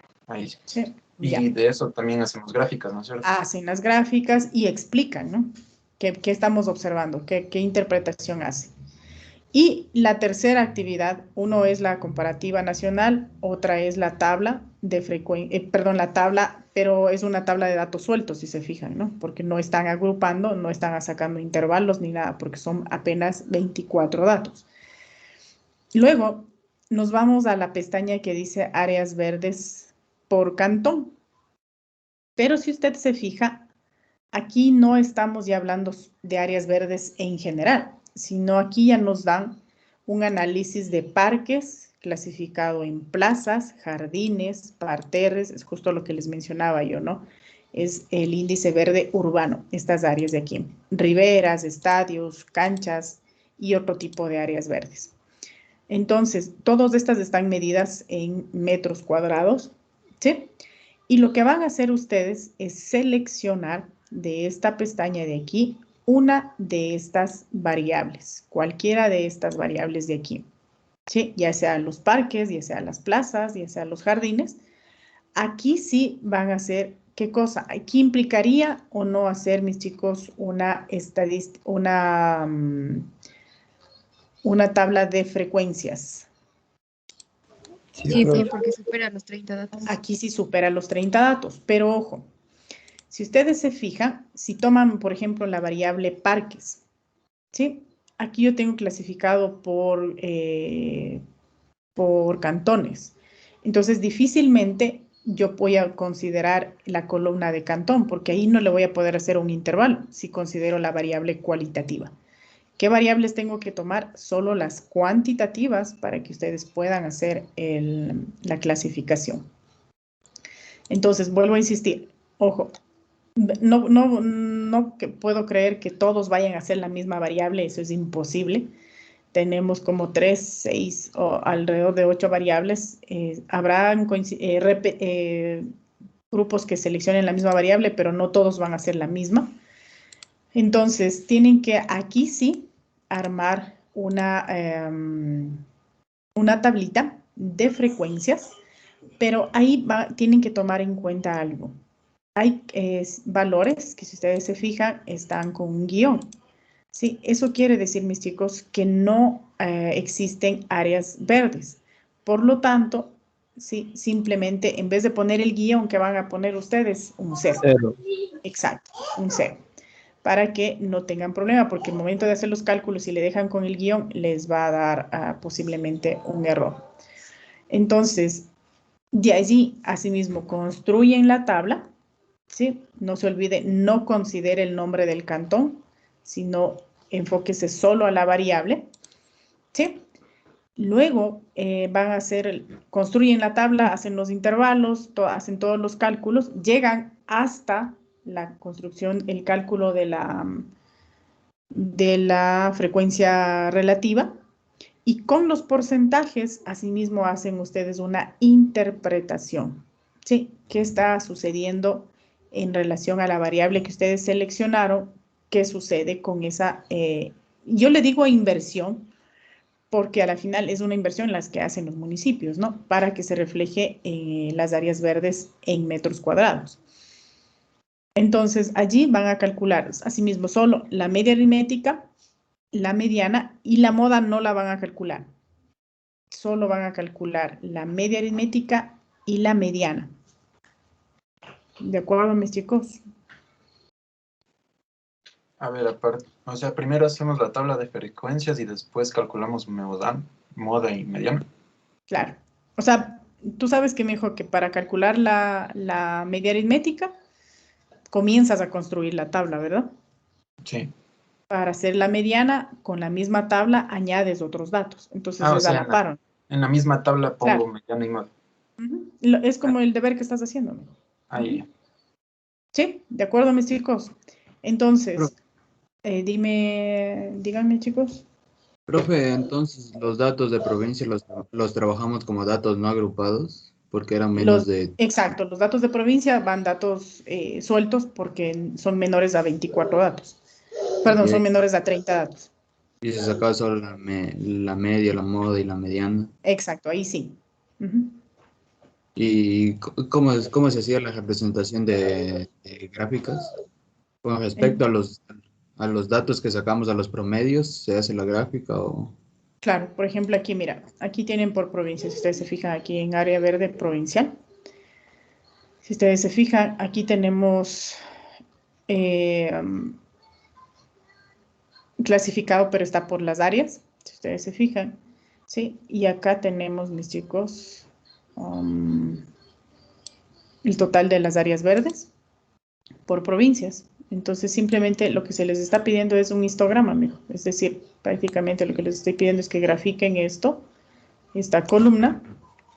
[SPEAKER 1] Sí,
[SPEAKER 8] Y
[SPEAKER 1] ya.
[SPEAKER 8] de eso también hacemos gráficas, ¿no es cierto?
[SPEAKER 1] Hacen las gráficas y explican, ¿no? ¿Qué estamos observando? ¿Qué interpretación hace? Y la tercera actividad, uno es la comparativa nacional, otra es la tabla de frecuencia, la tabla, pero es una tabla de datos sueltos, si se fijan, ¿no? Porque no están agrupando, no están sacando intervalos ni nada, porque son apenas 24 datos. Luego nos vamos a la pestaña que dice áreas verdes por cantón. Pero si usted se fija, aquí no estamos ya hablando de áreas verdes en general, sino aquí ya nos dan un análisis de parques clasificado en plazas, jardines, parterres, es justo lo que les mencionaba yo, ¿no? Es el índice verde urbano, estas áreas de aquí, riberas, estadios, canchas y otro tipo de áreas verdes. Entonces, todas estas están medidas en metros cuadrados, ¿sí? Y lo que van a hacer ustedes es seleccionar de esta pestaña de aquí una de estas variables, cualquiera de estas variables de aquí, ¿sí? Ya sea los parques, ya sea las plazas, ya sea los jardines. Aquí sí van a hacer, ¿qué cosa? Aquí implicaría o no hacer, mis chicos, una estadística, una tabla de frecuencias.
[SPEAKER 10] Sí, porque supera los 30 datos.
[SPEAKER 1] Aquí sí supera los 30 datos, pero ojo, si ustedes se fijan, si toman, por ejemplo, la variable parques, ¿sí? Aquí yo tengo clasificado por cantones. Entonces, difícilmente yo voy a considerar la columna de cantón, porque ahí no le voy a poder hacer un intervalo si considero la variable cualitativa. ¿Qué variables tengo que tomar? Solo las cuantitativas para que ustedes puedan hacer la clasificación. Entonces, vuelvo a insistir, ojo, no puedo creer que todos vayan a hacer la misma variable, eso es imposible. Tenemos como 3, 6 o alrededor de 8 variables. Habrán grupos que seleccionen la misma variable, pero no todos van a hacer la misma. Entonces, tienen que aquí sí armar una tablita de frecuencias, pero ahí tienen que tomar en cuenta algo. Hay valores que, si ustedes se fijan, están con un guión. Sí, eso quiere decir, mis chicos, que no existen áreas verdes. Por lo tanto, sí, simplemente en vez de poner el guión que van a poner ustedes, un 0. Exacto, un 0. Para que no tengan problema, porque el momento de hacer los cálculos, si le dejan con el guión, les va a dar posiblemente un error. Entonces, de allí, asimismo, construyen la tabla, ¿sí? No se olvide, no considere el nombre del cantón, sino enfóquese solo a la variable, ¿sí? Luego van a construyen la tabla, hacen los intervalos, hacen todos los cálculos, llegan hasta la construcción, el cálculo de la frecuencia relativa, y con los porcentajes, asimismo, hacen ustedes una interpretación, ¿sí? ¿Qué está sucediendo en relación a la variable que ustedes seleccionaron? ¿Qué sucede con esa? Yo le digo inversión, porque a la final es una inversión en las que hacen los municipios, ¿no? Para que se refleje las áreas verdes en metros cuadrados. Entonces, allí van a calcular, asimismo, solo la media aritmética, la mediana, y la moda no la van a calcular. Solo van a calcular la media aritmética y la mediana. ¿De acuerdo, mis chicos?
[SPEAKER 8] A ver, aparte, o sea, primero hacemos la tabla de frecuencias y después calculamos moda y mediana.
[SPEAKER 1] Claro. O sea, tú sabes que me dijo que para calcular la media aritmética, comienzas a construir la tabla, ¿verdad?
[SPEAKER 8] Sí.
[SPEAKER 1] Para hacer la mediana, con la misma tabla añades otros datos. Entonces
[SPEAKER 8] O
[SPEAKER 1] es a
[SPEAKER 8] sea,
[SPEAKER 1] la par.
[SPEAKER 8] en la misma tabla pongo
[SPEAKER 1] Claro.
[SPEAKER 8] mediana y modo.
[SPEAKER 1] Es como el deber que estás haciendo.
[SPEAKER 8] Ahí.
[SPEAKER 1] Sí, de acuerdo, mis chicos. Entonces, díganme, chicos.
[SPEAKER 13] Profe, entonces los datos de provincia los trabajamos como datos no agrupados, porque eran menos de...
[SPEAKER 1] Exacto, los datos de provincia van datos sueltos porque son menores a 24 datos. Perdón, son menores a 30 datos.
[SPEAKER 13] Y se sacaba solo la media, la moda y la mediana.
[SPEAKER 1] Exacto, ahí sí.
[SPEAKER 13] ¿Y cómo se hacía la representación de gráficas? Con respecto a los datos que sacamos a los promedios, ¿se hace la gráfica o...?
[SPEAKER 1] Claro, por ejemplo, aquí, mira, aquí tienen por provincia, si ustedes se fijan aquí en área verde provincial. Si ustedes se fijan, aquí tenemos clasificado, pero está por las áreas, si ustedes se fijan, ¿sí? Y acá tenemos, mis chicos, el total de las áreas verdes por provincias. Entonces, simplemente lo que se les está pidiendo es un histograma, mijo. Es decir, prácticamente lo que les estoy pidiendo es que grafiquen esto, esta columna.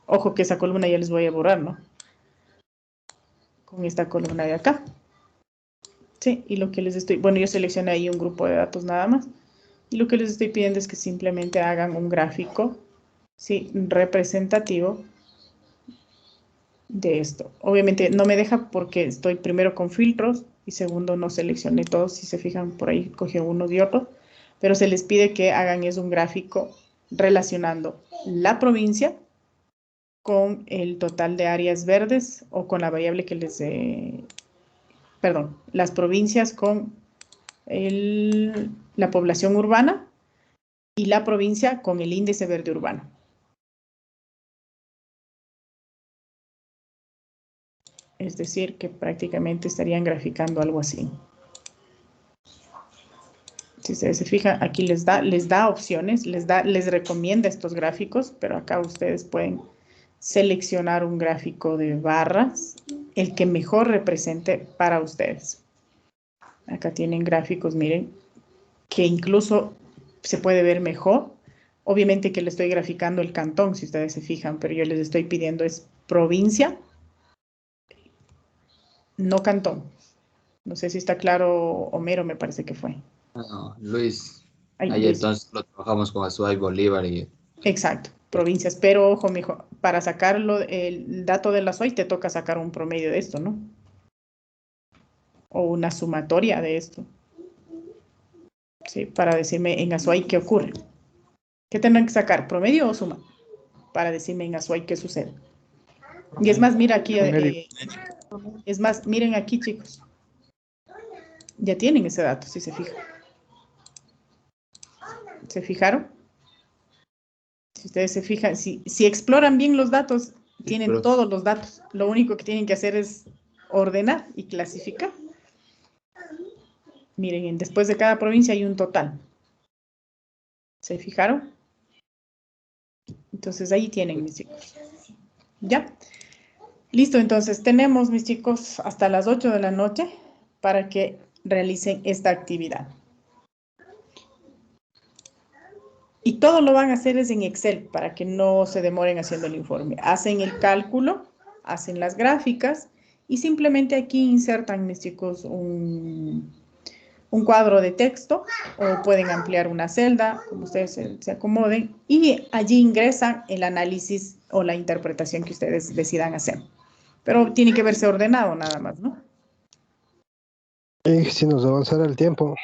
[SPEAKER 1] Ojo que esa columna ya les voy a borrar, ¿no? Con esta columna de acá. Sí, y lo que les estoy... Bueno, yo seleccioné ahí un grupo de datos nada más. Y lo que les estoy pidiendo es que simplemente hagan un gráfico, ¿sí? Representativo de esto. Obviamente no me deja porque estoy primero con filtros y segundo no seleccioné todos. Si se fijan por ahí cogí uno de otro. Pero se les pide que hagan es un gráfico relacionando la provincia con el total de áreas verdes o con la variable que les... perdón, las provincias con la población urbana y la provincia con el índice verde urbano. Es decir, que prácticamente estarían graficando algo así. Si ustedes se fijan, aquí les da opciones, les recomienda estos gráficos, pero acá ustedes pueden seleccionar un gráfico de barras, el que mejor represente para ustedes. Acá tienen gráficos, miren, que incluso se puede ver mejor. Obviamente que le estoy graficando el cantón, si ustedes se fijan, pero yo les estoy pidiendo es provincia, no cantón. No sé si está claro, Homero me parece que fue.
[SPEAKER 13] No, Luis,
[SPEAKER 1] Ay,
[SPEAKER 13] ahí
[SPEAKER 1] Luis.
[SPEAKER 13] entonces lo trabajamos con Azuay, Bolívar y...
[SPEAKER 1] Exacto, provincias. Pero ojo, mijo, para sacarlo, el dato de la SOI te toca sacar un promedio de esto, ¿no? O una sumatoria de esto. Sí, para decirme en Azuay qué ocurre. ¿Qué tendrán que sacar? ¿Promedio o suma? Para decirme en Azuay qué sucede. Y es más, mira aquí, es más, miren aquí, chicos. Ya tienen ese dato, si se fijan. ¿Se fijaron? Si ustedes se fijan, si exploran bien los datos, tienen todos los datos. Lo único que tienen que hacer es ordenar y clasificar. Miren, después de cada provincia hay un total. ¿Se fijaron? Entonces ahí tienen, mis chicos. ¿Ya? Listo, entonces tenemos, mis chicos, hasta las 8 de la noche para que realicen esta actividad. Y todo lo van a hacer es en Excel para que no se demoren haciendo el informe. Hacen el cálculo, hacen las gráficas y simplemente aquí insertan, mis chicos, un cuadro de texto o pueden ampliar una celda, como ustedes se acomoden, y allí ingresan el análisis o la interpretación que ustedes decidan hacer. Pero tiene que verse ordenado nada más, ¿no?
[SPEAKER 11] Y si nos avanzara el tiempo.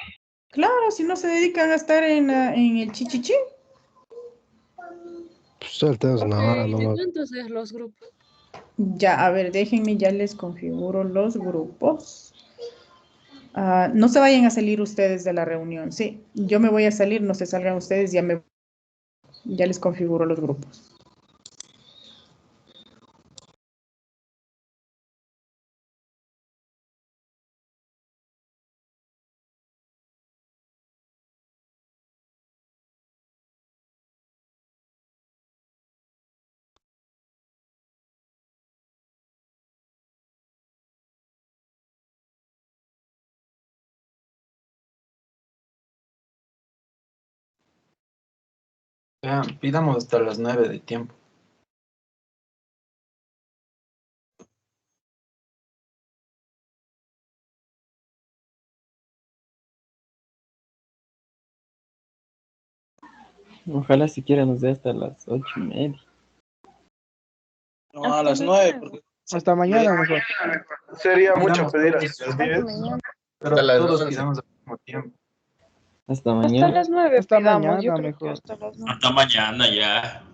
[SPEAKER 1] Claro, si no se dedican a estar en el chichichi.
[SPEAKER 11] Pues salteas una hora
[SPEAKER 3] ¿De
[SPEAKER 11] nomás.
[SPEAKER 3] cuántos es los grupos?
[SPEAKER 1] Ya, a ver, déjenme, ya les configuro los grupos. No se vayan a salir ustedes de la reunión, sí. Yo me voy a salir, no se salgan ustedes, ya les configuro los grupos.
[SPEAKER 8] Pidamos hasta las 9 de tiempo.
[SPEAKER 6] Ojalá siquiera nos dé hasta las 8:30.
[SPEAKER 14] No, a las 9, porque
[SPEAKER 7] Hasta mañana mejor.
[SPEAKER 11] Sería mucho
[SPEAKER 8] Pidamos
[SPEAKER 11] pedir
[SPEAKER 8] todos,
[SPEAKER 11] hasta las 10.
[SPEAKER 8] pero
[SPEAKER 12] Hasta las
[SPEAKER 8] todos
[SPEAKER 12] 11.
[SPEAKER 8] pidamos al mismo tiempo.
[SPEAKER 6] Hasta
[SPEAKER 10] Hasta
[SPEAKER 6] mañana.
[SPEAKER 10] las 9
[SPEAKER 7] Hasta
[SPEAKER 10] pidamos, yo
[SPEAKER 7] mañana
[SPEAKER 10] creo que
[SPEAKER 7] mejor.
[SPEAKER 10] hasta las 9.
[SPEAKER 14] hasta mañana ya.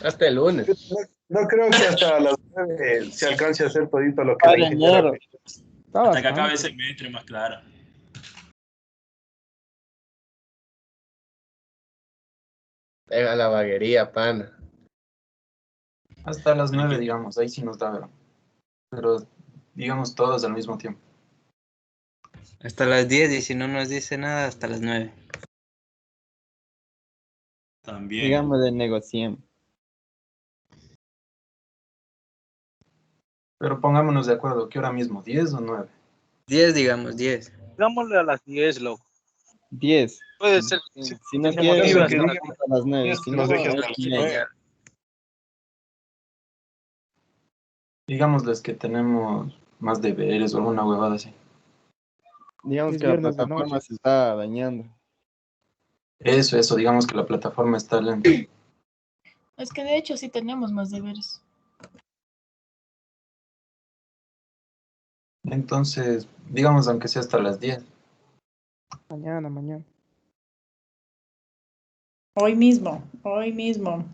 [SPEAKER 12] Hasta el lunes.
[SPEAKER 11] No creo que hasta las 9 se alcance a hacer todito lo que
[SPEAKER 6] Para
[SPEAKER 11] la ingeniera
[SPEAKER 6] enero.
[SPEAKER 11] pide.
[SPEAKER 7] Está
[SPEAKER 14] Hasta que acabe
[SPEAKER 7] bastante.
[SPEAKER 14] ese semestre más claro.
[SPEAKER 12] Pega la vaguería, pana.
[SPEAKER 8] Hasta las 9, digamos, ahí sí nos da, pero digamos todos al mismo tiempo.
[SPEAKER 2] Hasta las 10 y si no nos dice nada, hasta las 9.
[SPEAKER 14] También.
[SPEAKER 6] Digamos de negociemos.
[SPEAKER 8] Pero pongámonos de acuerdo, ¿qué hora mismo? ¿10 o 9?
[SPEAKER 2] 10, digamos, 10.
[SPEAKER 14] Digámosle a las 10, loco.
[SPEAKER 6] 10.
[SPEAKER 14] Puede ser.
[SPEAKER 6] Si no
[SPEAKER 11] Se
[SPEAKER 6] quieres,
[SPEAKER 11] motiva
[SPEAKER 6] hasta
[SPEAKER 11] que diga
[SPEAKER 6] las 9.
[SPEAKER 11] 10,
[SPEAKER 6] Si
[SPEAKER 11] nos
[SPEAKER 6] no,
[SPEAKER 11] deje hasta las 9.
[SPEAKER 8] Digámosles que tenemos más deberes o alguna huevada así.
[SPEAKER 6] digamos
[SPEAKER 7] Es
[SPEAKER 6] que la
[SPEAKER 7] viernes de
[SPEAKER 6] plataforma
[SPEAKER 7] noche.
[SPEAKER 6] se está dañando.
[SPEAKER 8] Eso, digamos que la plataforma está lenta.
[SPEAKER 5] Es que de hecho sí tenemos más deberes.
[SPEAKER 8] Entonces, digamos aunque sea hasta las 10.
[SPEAKER 7] Mañana.
[SPEAKER 1] Hoy mismo, hoy mismo.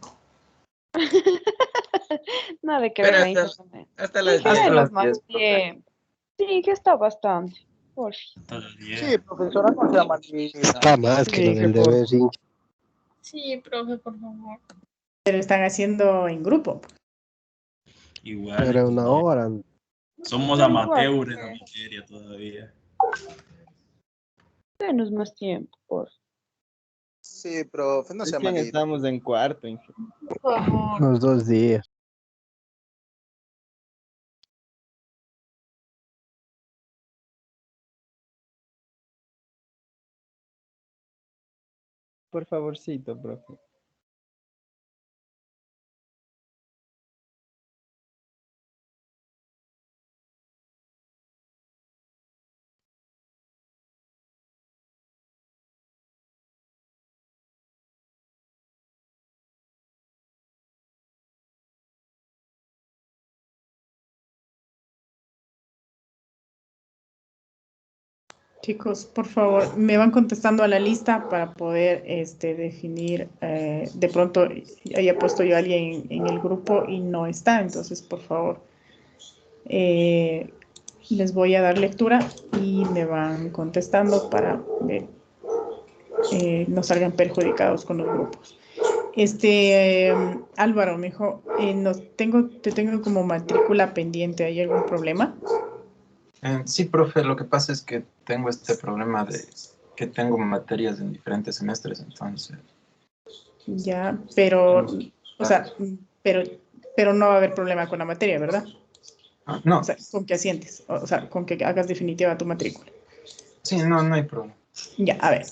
[SPEAKER 10] Nada de que
[SPEAKER 12] Pero
[SPEAKER 10] ver a internet.
[SPEAKER 12] hasta
[SPEAKER 10] Sí,
[SPEAKER 12] las
[SPEAKER 10] que
[SPEAKER 12] 10.
[SPEAKER 10] denos más
[SPEAKER 8] 10,
[SPEAKER 10] tiempo. Sí, que está bastante. Por fin.
[SPEAKER 14] Hasta las 10. Sí, profesora, no sea malita.
[SPEAKER 11] Está más que lo
[SPEAKER 7] Sí,
[SPEAKER 11] del
[SPEAKER 7] que por-
[SPEAKER 11] deber, hincha.
[SPEAKER 5] Sí, profe, por favor.
[SPEAKER 1] Pero están haciendo en grupo.
[SPEAKER 14] Igual.
[SPEAKER 11] Era una hora.
[SPEAKER 14] Somos
[SPEAKER 10] Pero igual,
[SPEAKER 14] amateurs en la materia todavía.
[SPEAKER 10] denos más tiempo, por
[SPEAKER 14] Sí, profe, no sea
[SPEAKER 6] Recién
[SPEAKER 14] malito.
[SPEAKER 6] estamos en cuarto.
[SPEAKER 5] Por favor.
[SPEAKER 11] Unos 2 días.
[SPEAKER 6] Por favorcito, profe.
[SPEAKER 1] Chicos, por favor, me van contestando a la lista para poder definir. De pronto haya puesto yo a alguien en el grupo y no está, entonces por favor les voy a dar lectura y me van contestando para que no salgan perjudicados con los grupos. Álvaro, me dijo, te tengo como matrícula pendiente, ¿hay algún problema?
[SPEAKER 8] Sí, profe, lo que pasa es que tengo este problema de que tengo materias en diferentes semestres, entonces.
[SPEAKER 1] Ya, pero,
[SPEAKER 8] Tenemos-
[SPEAKER 1] o sea, pero no va a haber problema con la materia, ¿verdad?
[SPEAKER 8] No,
[SPEAKER 1] O sea, con que asientes, o sea, con que hagas definitiva tu matrícula.
[SPEAKER 8] sí, no hay problema.
[SPEAKER 1] Ya, a ver.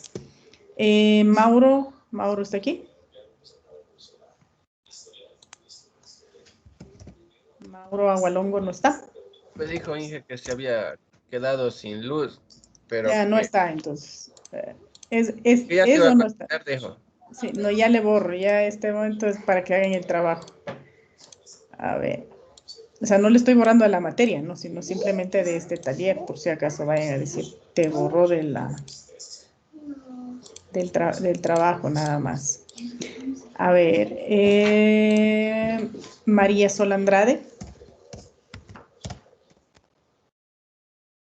[SPEAKER 1] Mauro está aquí. Mauro Agualongo no está.
[SPEAKER 12] Me dijo Inge que se había quedado sin luz, pero
[SPEAKER 1] Ya no
[SPEAKER 12] que
[SPEAKER 1] está, entonces.
[SPEAKER 12] ya se iba
[SPEAKER 1] Eso
[SPEAKER 12] a
[SPEAKER 1] no está.
[SPEAKER 12] conectar, dijo.
[SPEAKER 1] Sí, no, ya le borro, ya este momento es para que hagan el trabajo. A ver. O sea, no le estoy borrando a la materia, ¿no? Sino simplemente de este taller, por si acaso vayan a decir, te borró de del trabajo nada más. A ver, María Sol Andrade.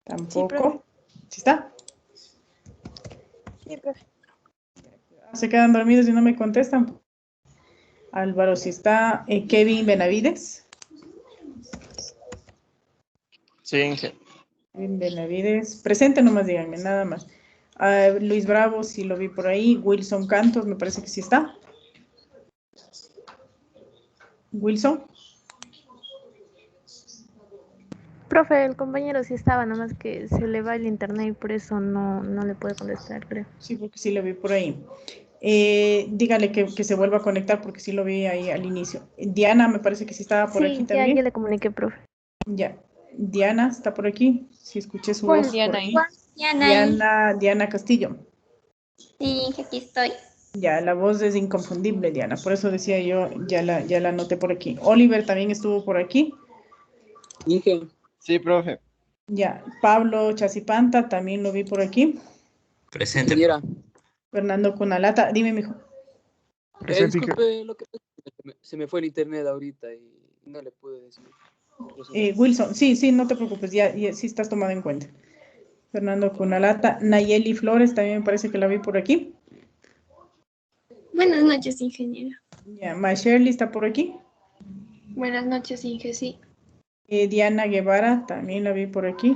[SPEAKER 1] Tampoco. ¿Sí está?
[SPEAKER 10] Sí, profe.
[SPEAKER 1] Se quedan dormidos y no me contestan. Álvaro, sí está. Kevin Benavides.
[SPEAKER 9] Sí, Inge.
[SPEAKER 1] Kevin Benavides. Presente nomás, díganme, nada más. Luis Bravo, sí lo vi por ahí. Wilson Cantos, me parece que sí está. Wilson.
[SPEAKER 4] Profe, el compañero sí estaba, nada más que se le va el internet y por eso no le puede contestar, creo.
[SPEAKER 1] Sí, porque sí lo vi por ahí. Dígale que se vuelva a conectar porque sí lo vi ahí al inicio. Diana, me parece que sí estaba por aquí
[SPEAKER 4] Sí,
[SPEAKER 1] también.
[SPEAKER 4] ya le comuniqué, profe.
[SPEAKER 1] Ya. Diana está por aquí. Sí, escuché su
[SPEAKER 5] ¿Cuál
[SPEAKER 1] voz
[SPEAKER 5] Diana
[SPEAKER 1] por
[SPEAKER 5] ahí?
[SPEAKER 1] ahí. Diana Castillo.
[SPEAKER 15] Sí, aquí estoy.
[SPEAKER 1] Ya, la voz es inconfundible, Diana. Por eso decía yo, ya la anoté por aquí. Oliver también estuvo por aquí.
[SPEAKER 16] Inge.
[SPEAKER 12] Sí, profe.
[SPEAKER 1] Ya, Pablo Chasipanta también lo vi por aquí.
[SPEAKER 16] Presente.
[SPEAKER 1] Fernando Cunalata, dime, mijo.
[SPEAKER 16] Disculpe, lo que pasa es que se me fue el internet ahorita y no le pude decir.
[SPEAKER 1] Wilson, sí, no te preocupes, ya sí estás tomado en cuenta. Fernando Cunalata, Nayeli Flores, también me parece que la vi por aquí.
[SPEAKER 15] Buenas noches, ingeniero.
[SPEAKER 1] Ya, Shirley está por aquí.
[SPEAKER 15] Buenas noches, Inge, sí.
[SPEAKER 1] Diana Guevara, también la vi por aquí.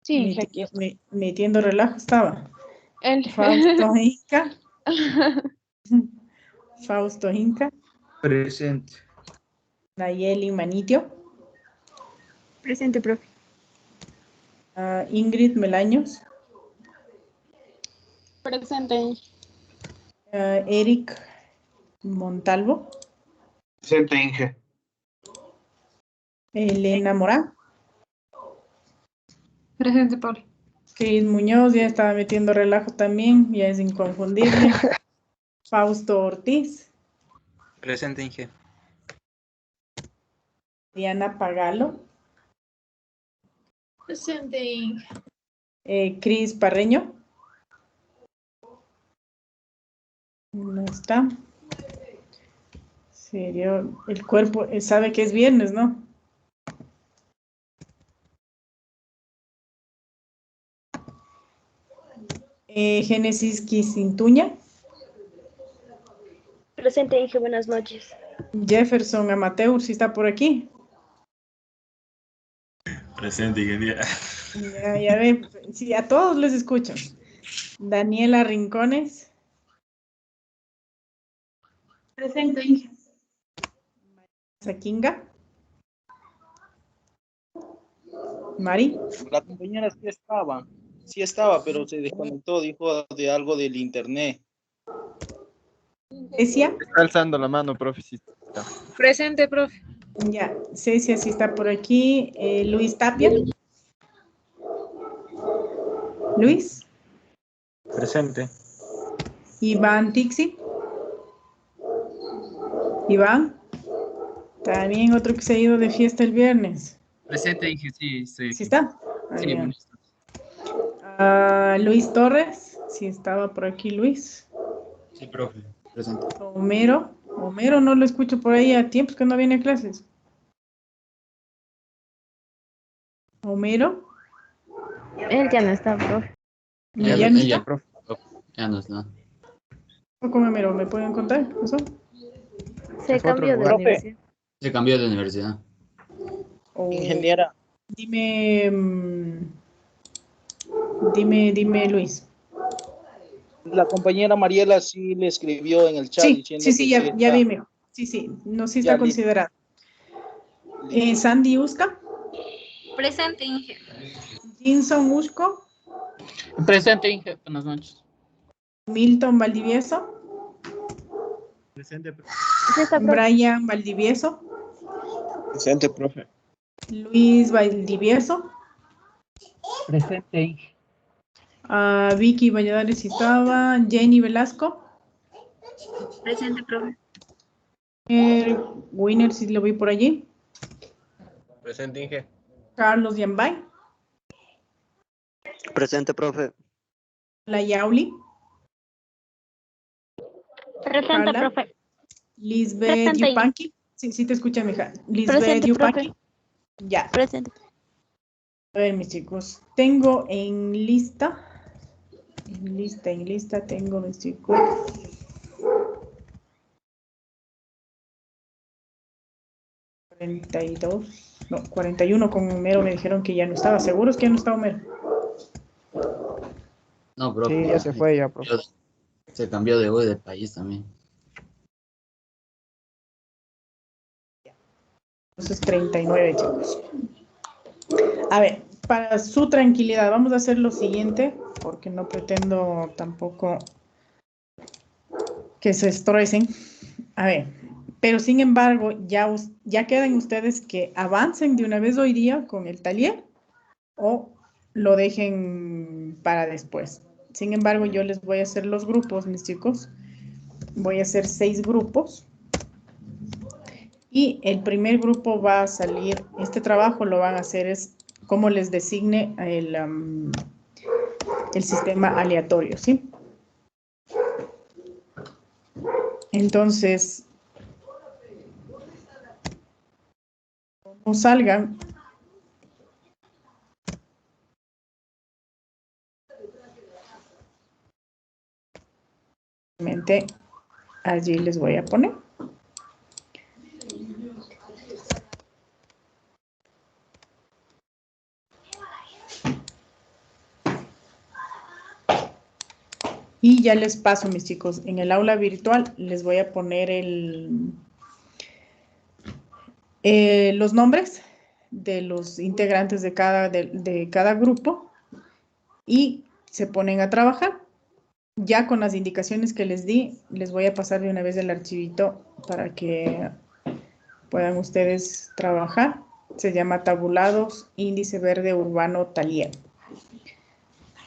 [SPEAKER 5] Sí, aquí está.
[SPEAKER 1] Metiendo relajo estaba. Fausto Inca. Fausto Inca.
[SPEAKER 7] Presente.
[SPEAKER 1] Nayeli Manitio.
[SPEAKER 4] Presente, profe.
[SPEAKER 1] Ingrid Melaños.
[SPEAKER 5] Presente.
[SPEAKER 1] Eric Montalvo.
[SPEAKER 11] Presente, Inge.
[SPEAKER 1] Elena Morán.
[SPEAKER 10] Presente, Pablo.
[SPEAKER 1] Cris Muñoz ya estaba metiendo relajo también, ya es inconfundible. Fausto Ortiz.
[SPEAKER 2] Presente, Inge.
[SPEAKER 1] Diana Pagalo.
[SPEAKER 15] Presente, Inge.
[SPEAKER 1] Cris Parreño. No está. Serio, el cuerpo sabe que es viernes, ¿no? Génesis Quisintuña.
[SPEAKER 4] Presente, Inge, buenas noches.
[SPEAKER 1] Jefferson Amateur, si está por aquí.
[SPEAKER 14] Presente, ingeniera.
[SPEAKER 1] Ya ve, sí, a todos les escucho. Daniela Rincones.
[SPEAKER 10] Presente, Inge.
[SPEAKER 1] Saquinga. Mari.
[SPEAKER 17] La compañera sí estaba, pero se desconectó, dijo de algo del internet.
[SPEAKER 1] Cecia.
[SPEAKER 12] Está alzando la mano, profe. Sí está.
[SPEAKER 3] Presente, profe.
[SPEAKER 1] Ya, Cecia sí está por aquí. Luis Tapia. Luis.
[SPEAKER 18] Presente.
[SPEAKER 1] Iván Tixi. Iván. También otro que se ha ido de fiesta el viernes.
[SPEAKER 19] Presente, Inge, sí, sí.
[SPEAKER 1] ¿Sí está?
[SPEAKER 19] Sí,
[SPEAKER 1] bien.
[SPEAKER 19] bueno.
[SPEAKER 1] Luis Torres. Sí estaba por aquí Luis.
[SPEAKER 14] Sí, profe.
[SPEAKER 13] Presente.
[SPEAKER 1] Homero no lo escucho por ahí a tiempos que no viene a clases. Homero.
[SPEAKER 4] Él ya no está, profe.
[SPEAKER 1] ¿Ya no está?
[SPEAKER 13] Profe. Ya no está.
[SPEAKER 1] ¿Cómo Homero? ¿Me pueden contar? ¿Qué pasó?
[SPEAKER 4] Se cambió de universidad.
[SPEAKER 13] Se cambió de universidad.
[SPEAKER 17] Ingeniera.
[SPEAKER 1] Dime, Luis.
[SPEAKER 17] La compañera Mariela sí le escribió en el chat diciendo
[SPEAKER 1] sí,
[SPEAKER 17] que
[SPEAKER 1] ya vi, mijo. Sí, no, sí está considerado. Sandy Usca.
[SPEAKER 15] Presente, Inge.
[SPEAKER 1] Jinson Usco.
[SPEAKER 9] Presente, Inge. Buenas noches.
[SPEAKER 1] Milton Valdivieso.
[SPEAKER 14] Presente.
[SPEAKER 1] Brian Valdivieso.
[SPEAKER 17] Presente, profe.
[SPEAKER 1] Luis Valdivieso.
[SPEAKER 18] Presente, Inge.
[SPEAKER 1] Vicky Valladares estaba. Jenny Velasco.
[SPEAKER 15] Presente, profe.
[SPEAKER 1] Winner, si lo vi por allí.
[SPEAKER 12] Presente, Inge.
[SPEAKER 1] Carlos Yambay.
[SPEAKER 20] Presente, profe.
[SPEAKER 1] La Yauli.
[SPEAKER 15] Presente,
[SPEAKER 1] Carla.
[SPEAKER 15] profe.
[SPEAKER 1] Lisbeth
[SPEAKER 15] Presente.
[SPEAKER 1] Yupanqui. Sí, te escucha, mija. Lisbeth
[SPEAKER 15] Presente,
[SPEAKER 1] Yupanqui.
[SPEAKER 15] profe.
[SPEAKER 1] Ya.
[SPEAKER 15] Presente.
[SPEAKER 1] A ver, mis chicos. Tengo en lista. En lista tengo, mis chicos. No, 41 con Homero. Me dijeron que ya no estaba. ¿Seguros que ya no está Homero?
[SPEAKER 13] No, profe.
[SPEAKER 7] Sí, ya se fue, ya, profe.
[SPEAKER 13] Se cambió de país también.
[SPEAKER 1] Entonces 39, chicos. A ver, para su tranquilidad, vamos a hacer lo siguiente, porque no pretendo tampoco que se estresen. A ver, pero sin embargo, ya quedan ustedes que avancen de una vez hoy día con el taller o lo dejen para después. Sin embargo, yo les voy a hacer los grupos, mis chicos. Voy a hacer 6 grupos. Y el primer grupo va a salir, este trabajo lo van a hacer es como les designe el sistema aleatorio, ¿sí? Entonces, como salgan, allí les voy a poner. Y ya les paso, mis chicos, en el aula virtual les voy a poner los nombres de los integrantes de cada grupo y se ponen a trabajar. Ya con las indicaciones que les di, les voy a pasar de una vez el archivito para que puedan ustedes trabajar. Se llama Tabulados Índice Verde Urbano Talier.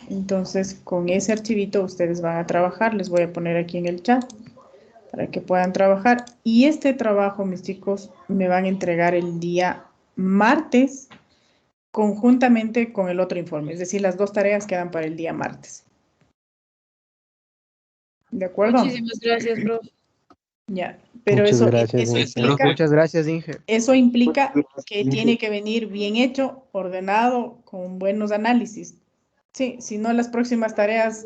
[SPEAKER 1] Entonces, con ese archivito ustedes van a trabajar. Les voy a poner aquí en el chat para que puedan trabajar. Y este trabajo, mis chicos, me van a entregar el día martes conjuntamente con el otro informe. Es decir, las 2 tareas quedan para el día martes. ¿De acuerdo?
[SPEAKER 3] Muchísimas gracias, profe.
[SPEAKER 1] Ya, pero
[SPEAKER 7] Muchas
[SPEAKER 1] eso
[SPEAKER 7] gracias,
[SPEAKER 1] implica,
[SPEAKER 7] muchas gracias, Inge.
[SPEAKER 1] eso implica que tiene que venir bien hecho, ordenado, con buenos análisis. Sí, si no, las próximas tareas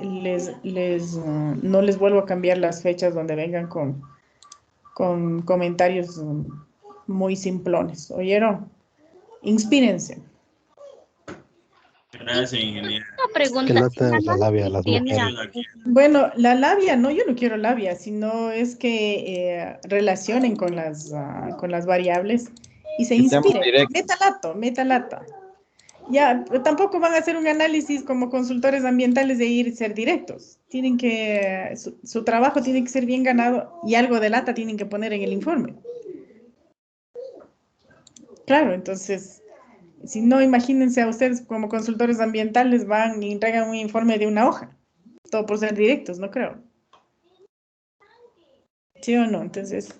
[SPEAKER 1] no les vuelvo a cambiar las fechas donde vengan con comentarios muy simplones. ¿Oyeron? Inspírense.
[SPEAKER 14] Gracias, ingeniera.
[SPEAKER 15] Una pregunta.
[SPEAKER 20] Que no tengan la labia las
[SPEAKER 15] Tiene
[SPEAKER 20] mujeres.
[SPEAKER 1] Bueno, la labia, no, yo no quiero labia, sino es que relacionen con las variables y se
[SPEAKER 6] Que seamos
[SPEAKER 1] inspiren.
[SPEAKER 6] directos.
[SPEAKER 1] Meta lata. Ya, pero tampoco van a hacer un análisis como consultores ambientales de ir y ser directos. Tienen que, su trabajo tiene que ser bien ganado y algo de lata tienen que poner en el informe. Claro, entonces, si no, imagínense a ustedes como consultores ambientales van y entregan un informe de una hoja. Todo por ser directos, no creo. ¿Sí o no? Entonces,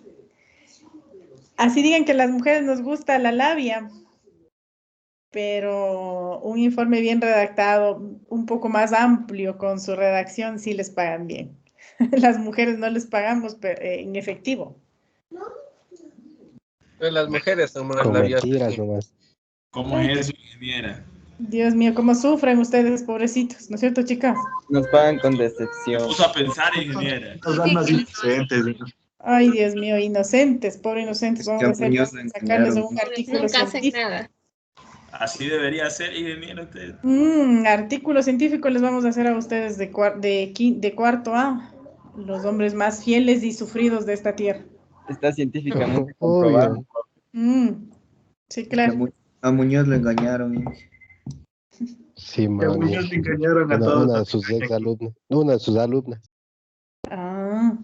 [SPEAKER 1] así digan que a las mujeres nos gusta la labia, pero un informe bien redactado, un poco más amplio con su redacción, sí les pagan bien. Las mujeres no les pagamos en efectivo.
[SPEAKER 12] Pues las mujeres son más
[SPEAKER 20] Con
[SPEAKER 12] labiosas.
[SPEAKER 20] mentiras nomás.
[SPEAKER 14] ¿Cómo es eso, ingeniera?
[SPEAKER 1] Dios mío, cómo sufren ustedes, pobrecitos, ¿no es cierto, chicas?
[SPEAKER 6] Nos pagan con
[SPEAKER 14] Me
[SPEAKER 6] decepción.
[SPEAKER 14] puso a pensar, ingeniera.
[SPEAKER 11] Nos dan más inocentes.
[SPEAKER 1] Ay, Dios mío, inocentes, pobre inocentes. Vamos a hacer,
[SPEAKER 6] Muñoz la
[SPEAKER 1] sacarles
[SPEAKER 6] engañaron.
[SPEAKER 1] un artículo
[SPEAKER 15] Nunca hacen
[SPEAKER 1] científico.
[SPEAKER 15] nada.
[SPEAKER 14] Así debería ser, ingeniera, usted.
[SPEAKER 1] Artículo científico les vamos a hacer a ustedes de cuarto A, los hombres más fieles y sufridos de esta tierra.
[SPEAKER 6] Está científicamente
[SPEAKER 20] Obvio.
[SPEAKER 6] comprobado.
[SPEAKER 1] Sí, claro.
[SPEAKER 6] A Muñoz lo engañaron.
[SPEAKER 20] Sí,
[SPEAKER 11] Que
[SPEAKER 20] man.
[SPEAKER 11] Muñoz le engañaron a todos.
[SPEAKER 20] Una de sus exalumnas. Una de sus alumnas.
[SPEAKER 1] Ah,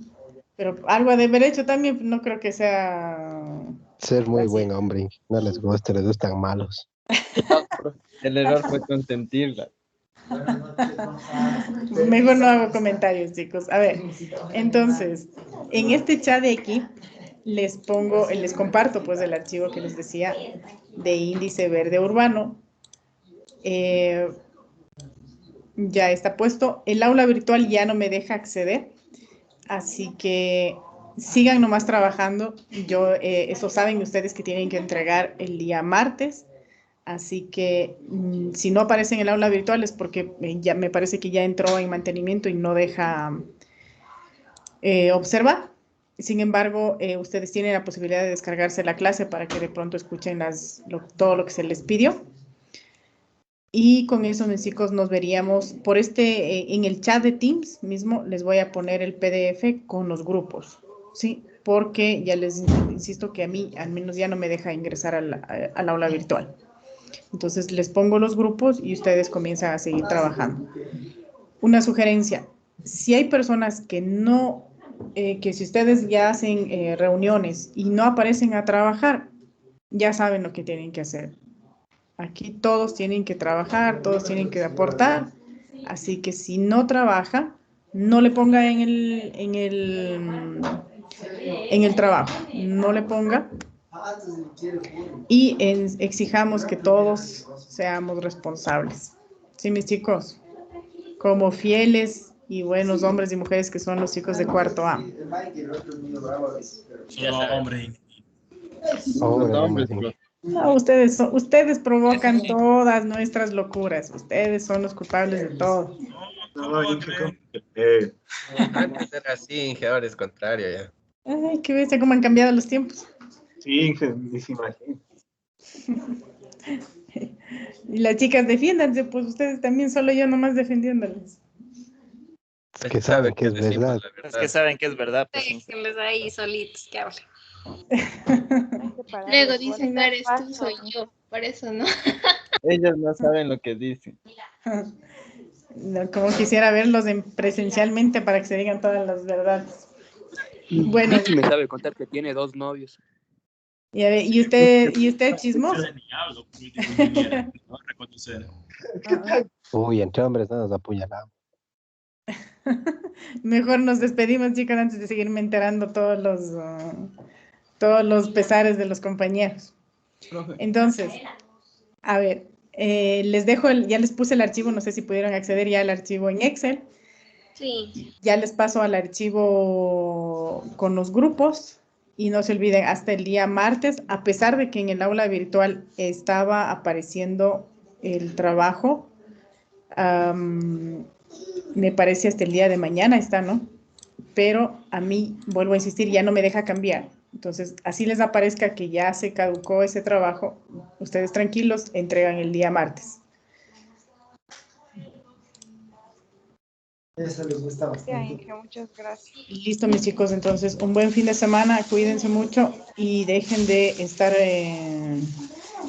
[SPEAKER 1] pero algo de haber hecho también, no creo que sea...
[SPEAKER 20] Ser muy buen hombre. No les gusta, les gustan malos.
[SPEAKER 6] El error fue consentirla.
[SPEAKER 1] Mejor no hago comentarios, chicos. A ver, entonces, en este chat de aquí les comparto pues el archivo que les decía de índice verde urbano. Ya está puesto. El aula virtual ya no me deja acceder, así que sigan nomás trabajando. Eso saben ustedes que tienen que entregar el día martes. Así que si no aparece en el aula virtual es porque ya me parece que ya entró en mantenimiento y no deja observar. Sin embargo, ustedes tienen la posibilidad de descargarse la clase para que de pronto escuchen todo lo que se les pidió. Y con eso, mis chicos, nos veríamos por en el chat de Teams mismo, les voy a poner el PDF con los grupos, ¿sí? Porque ya les insisto que a mí al menos ya no me deja ingresar al aula virtual. Entonces les pongo los grupos y ustedes comienzan a seguir trabajando. Una sugerencia, si hay personas que no que si ustedes ya hacen reuniones y no aparecen a trabajar, ya saben lo que tienen que hacer. Aquí todos tienen que trabajar, todos tienen que aportar, así que si no trabaja, no le ponga en el trabajo, no le ponga y exijamos que todos seamos responsables. Sí, mis chicos, como fieles y buenos hombres y mujeres que son los chicos de cuarto A. No, ustedes provocan todas nuestras locuras. Ustedes son los culpables de todo.
[SPEAKER 12] Antes era así, Inge, ahora es contrario ya.
[SPEAKER 1] Ay, qué bestia, cómo han cambiado los tiempos.
[SPEAKER 11] Sí, Inge, ni se imagina.
[SPEAKER 1] Y las chicas, defiéndanse, pues ustedes también, solo yo nomás defendiéndoles.
[SPEAKER 20] Es que saben que es verdad.
[SPEAKER 9] Es que saben que es verdad. Pues, sí.
[SPEAKER 15] Déjenlos ahí solitos que hablen. Luego dicen, no eres tú, soy yo. Por eso, ¿no?
[SPEAKER 6] Ellos no saben lo que dicen.
[SPEAKER 1] No, como quisiera verlos presencialmente para que se digan todas las verdades. Bueno.
[SPEAKER 16] Vicky me sabe contar que tiene 2 novios.
[SPEAKER 1] ¿Y usted chismoso?
[SPEAKER 20] Uy, entre hombres no nos apuñalamos.
[SPEAKER 1] Mejor nos despedimos, chicos, antes de seguirme enterando todos los pesares de los compañeros. Entonces, a ver, les dejo, ya les puse el archivo, no sé si pudieron acceder ya al archivo en Excel.
[SPEAKER 15] Sí.
[SPEAKER 1] Ya les paso al archivo con los grupos y no se olviden, hasta el día martes, a pesar de que en el aula virtual estaba apareciendo el trabajo, me parece hasta el día de mañana está, ¿no? Pero a mí, vuelvo a insistir, ya no me deja cambiar. Entonces, así les aparezca que ya se caducó ese trabajo, ustedes tranquilos, entregan el día martes.
[SPEAKER 21] Eso les gusta bastante. Muchas gracias.
[SPEAKER 1] Listo, mis chicos, entonces, un buen fin de semana, cuídense mucho y dejen de estar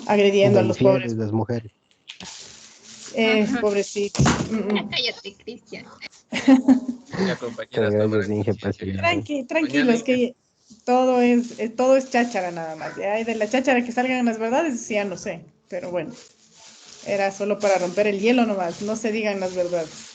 [SPEAKER 1] agrediendo a los pobres.
[SPEAKER 20] Las mujeres.
[SPEAKER 1] Pobrecitos.
[SPEAKER 15] Cállate, Cristian.
[SPEAKER 1] Tranquilos, que todo es cháchara nada más. Ya, y de la cháchara que salgan las verdades, sí, ya no sé. Pero bueno, era solo para romper el hielo nomás, no se digan las verdades.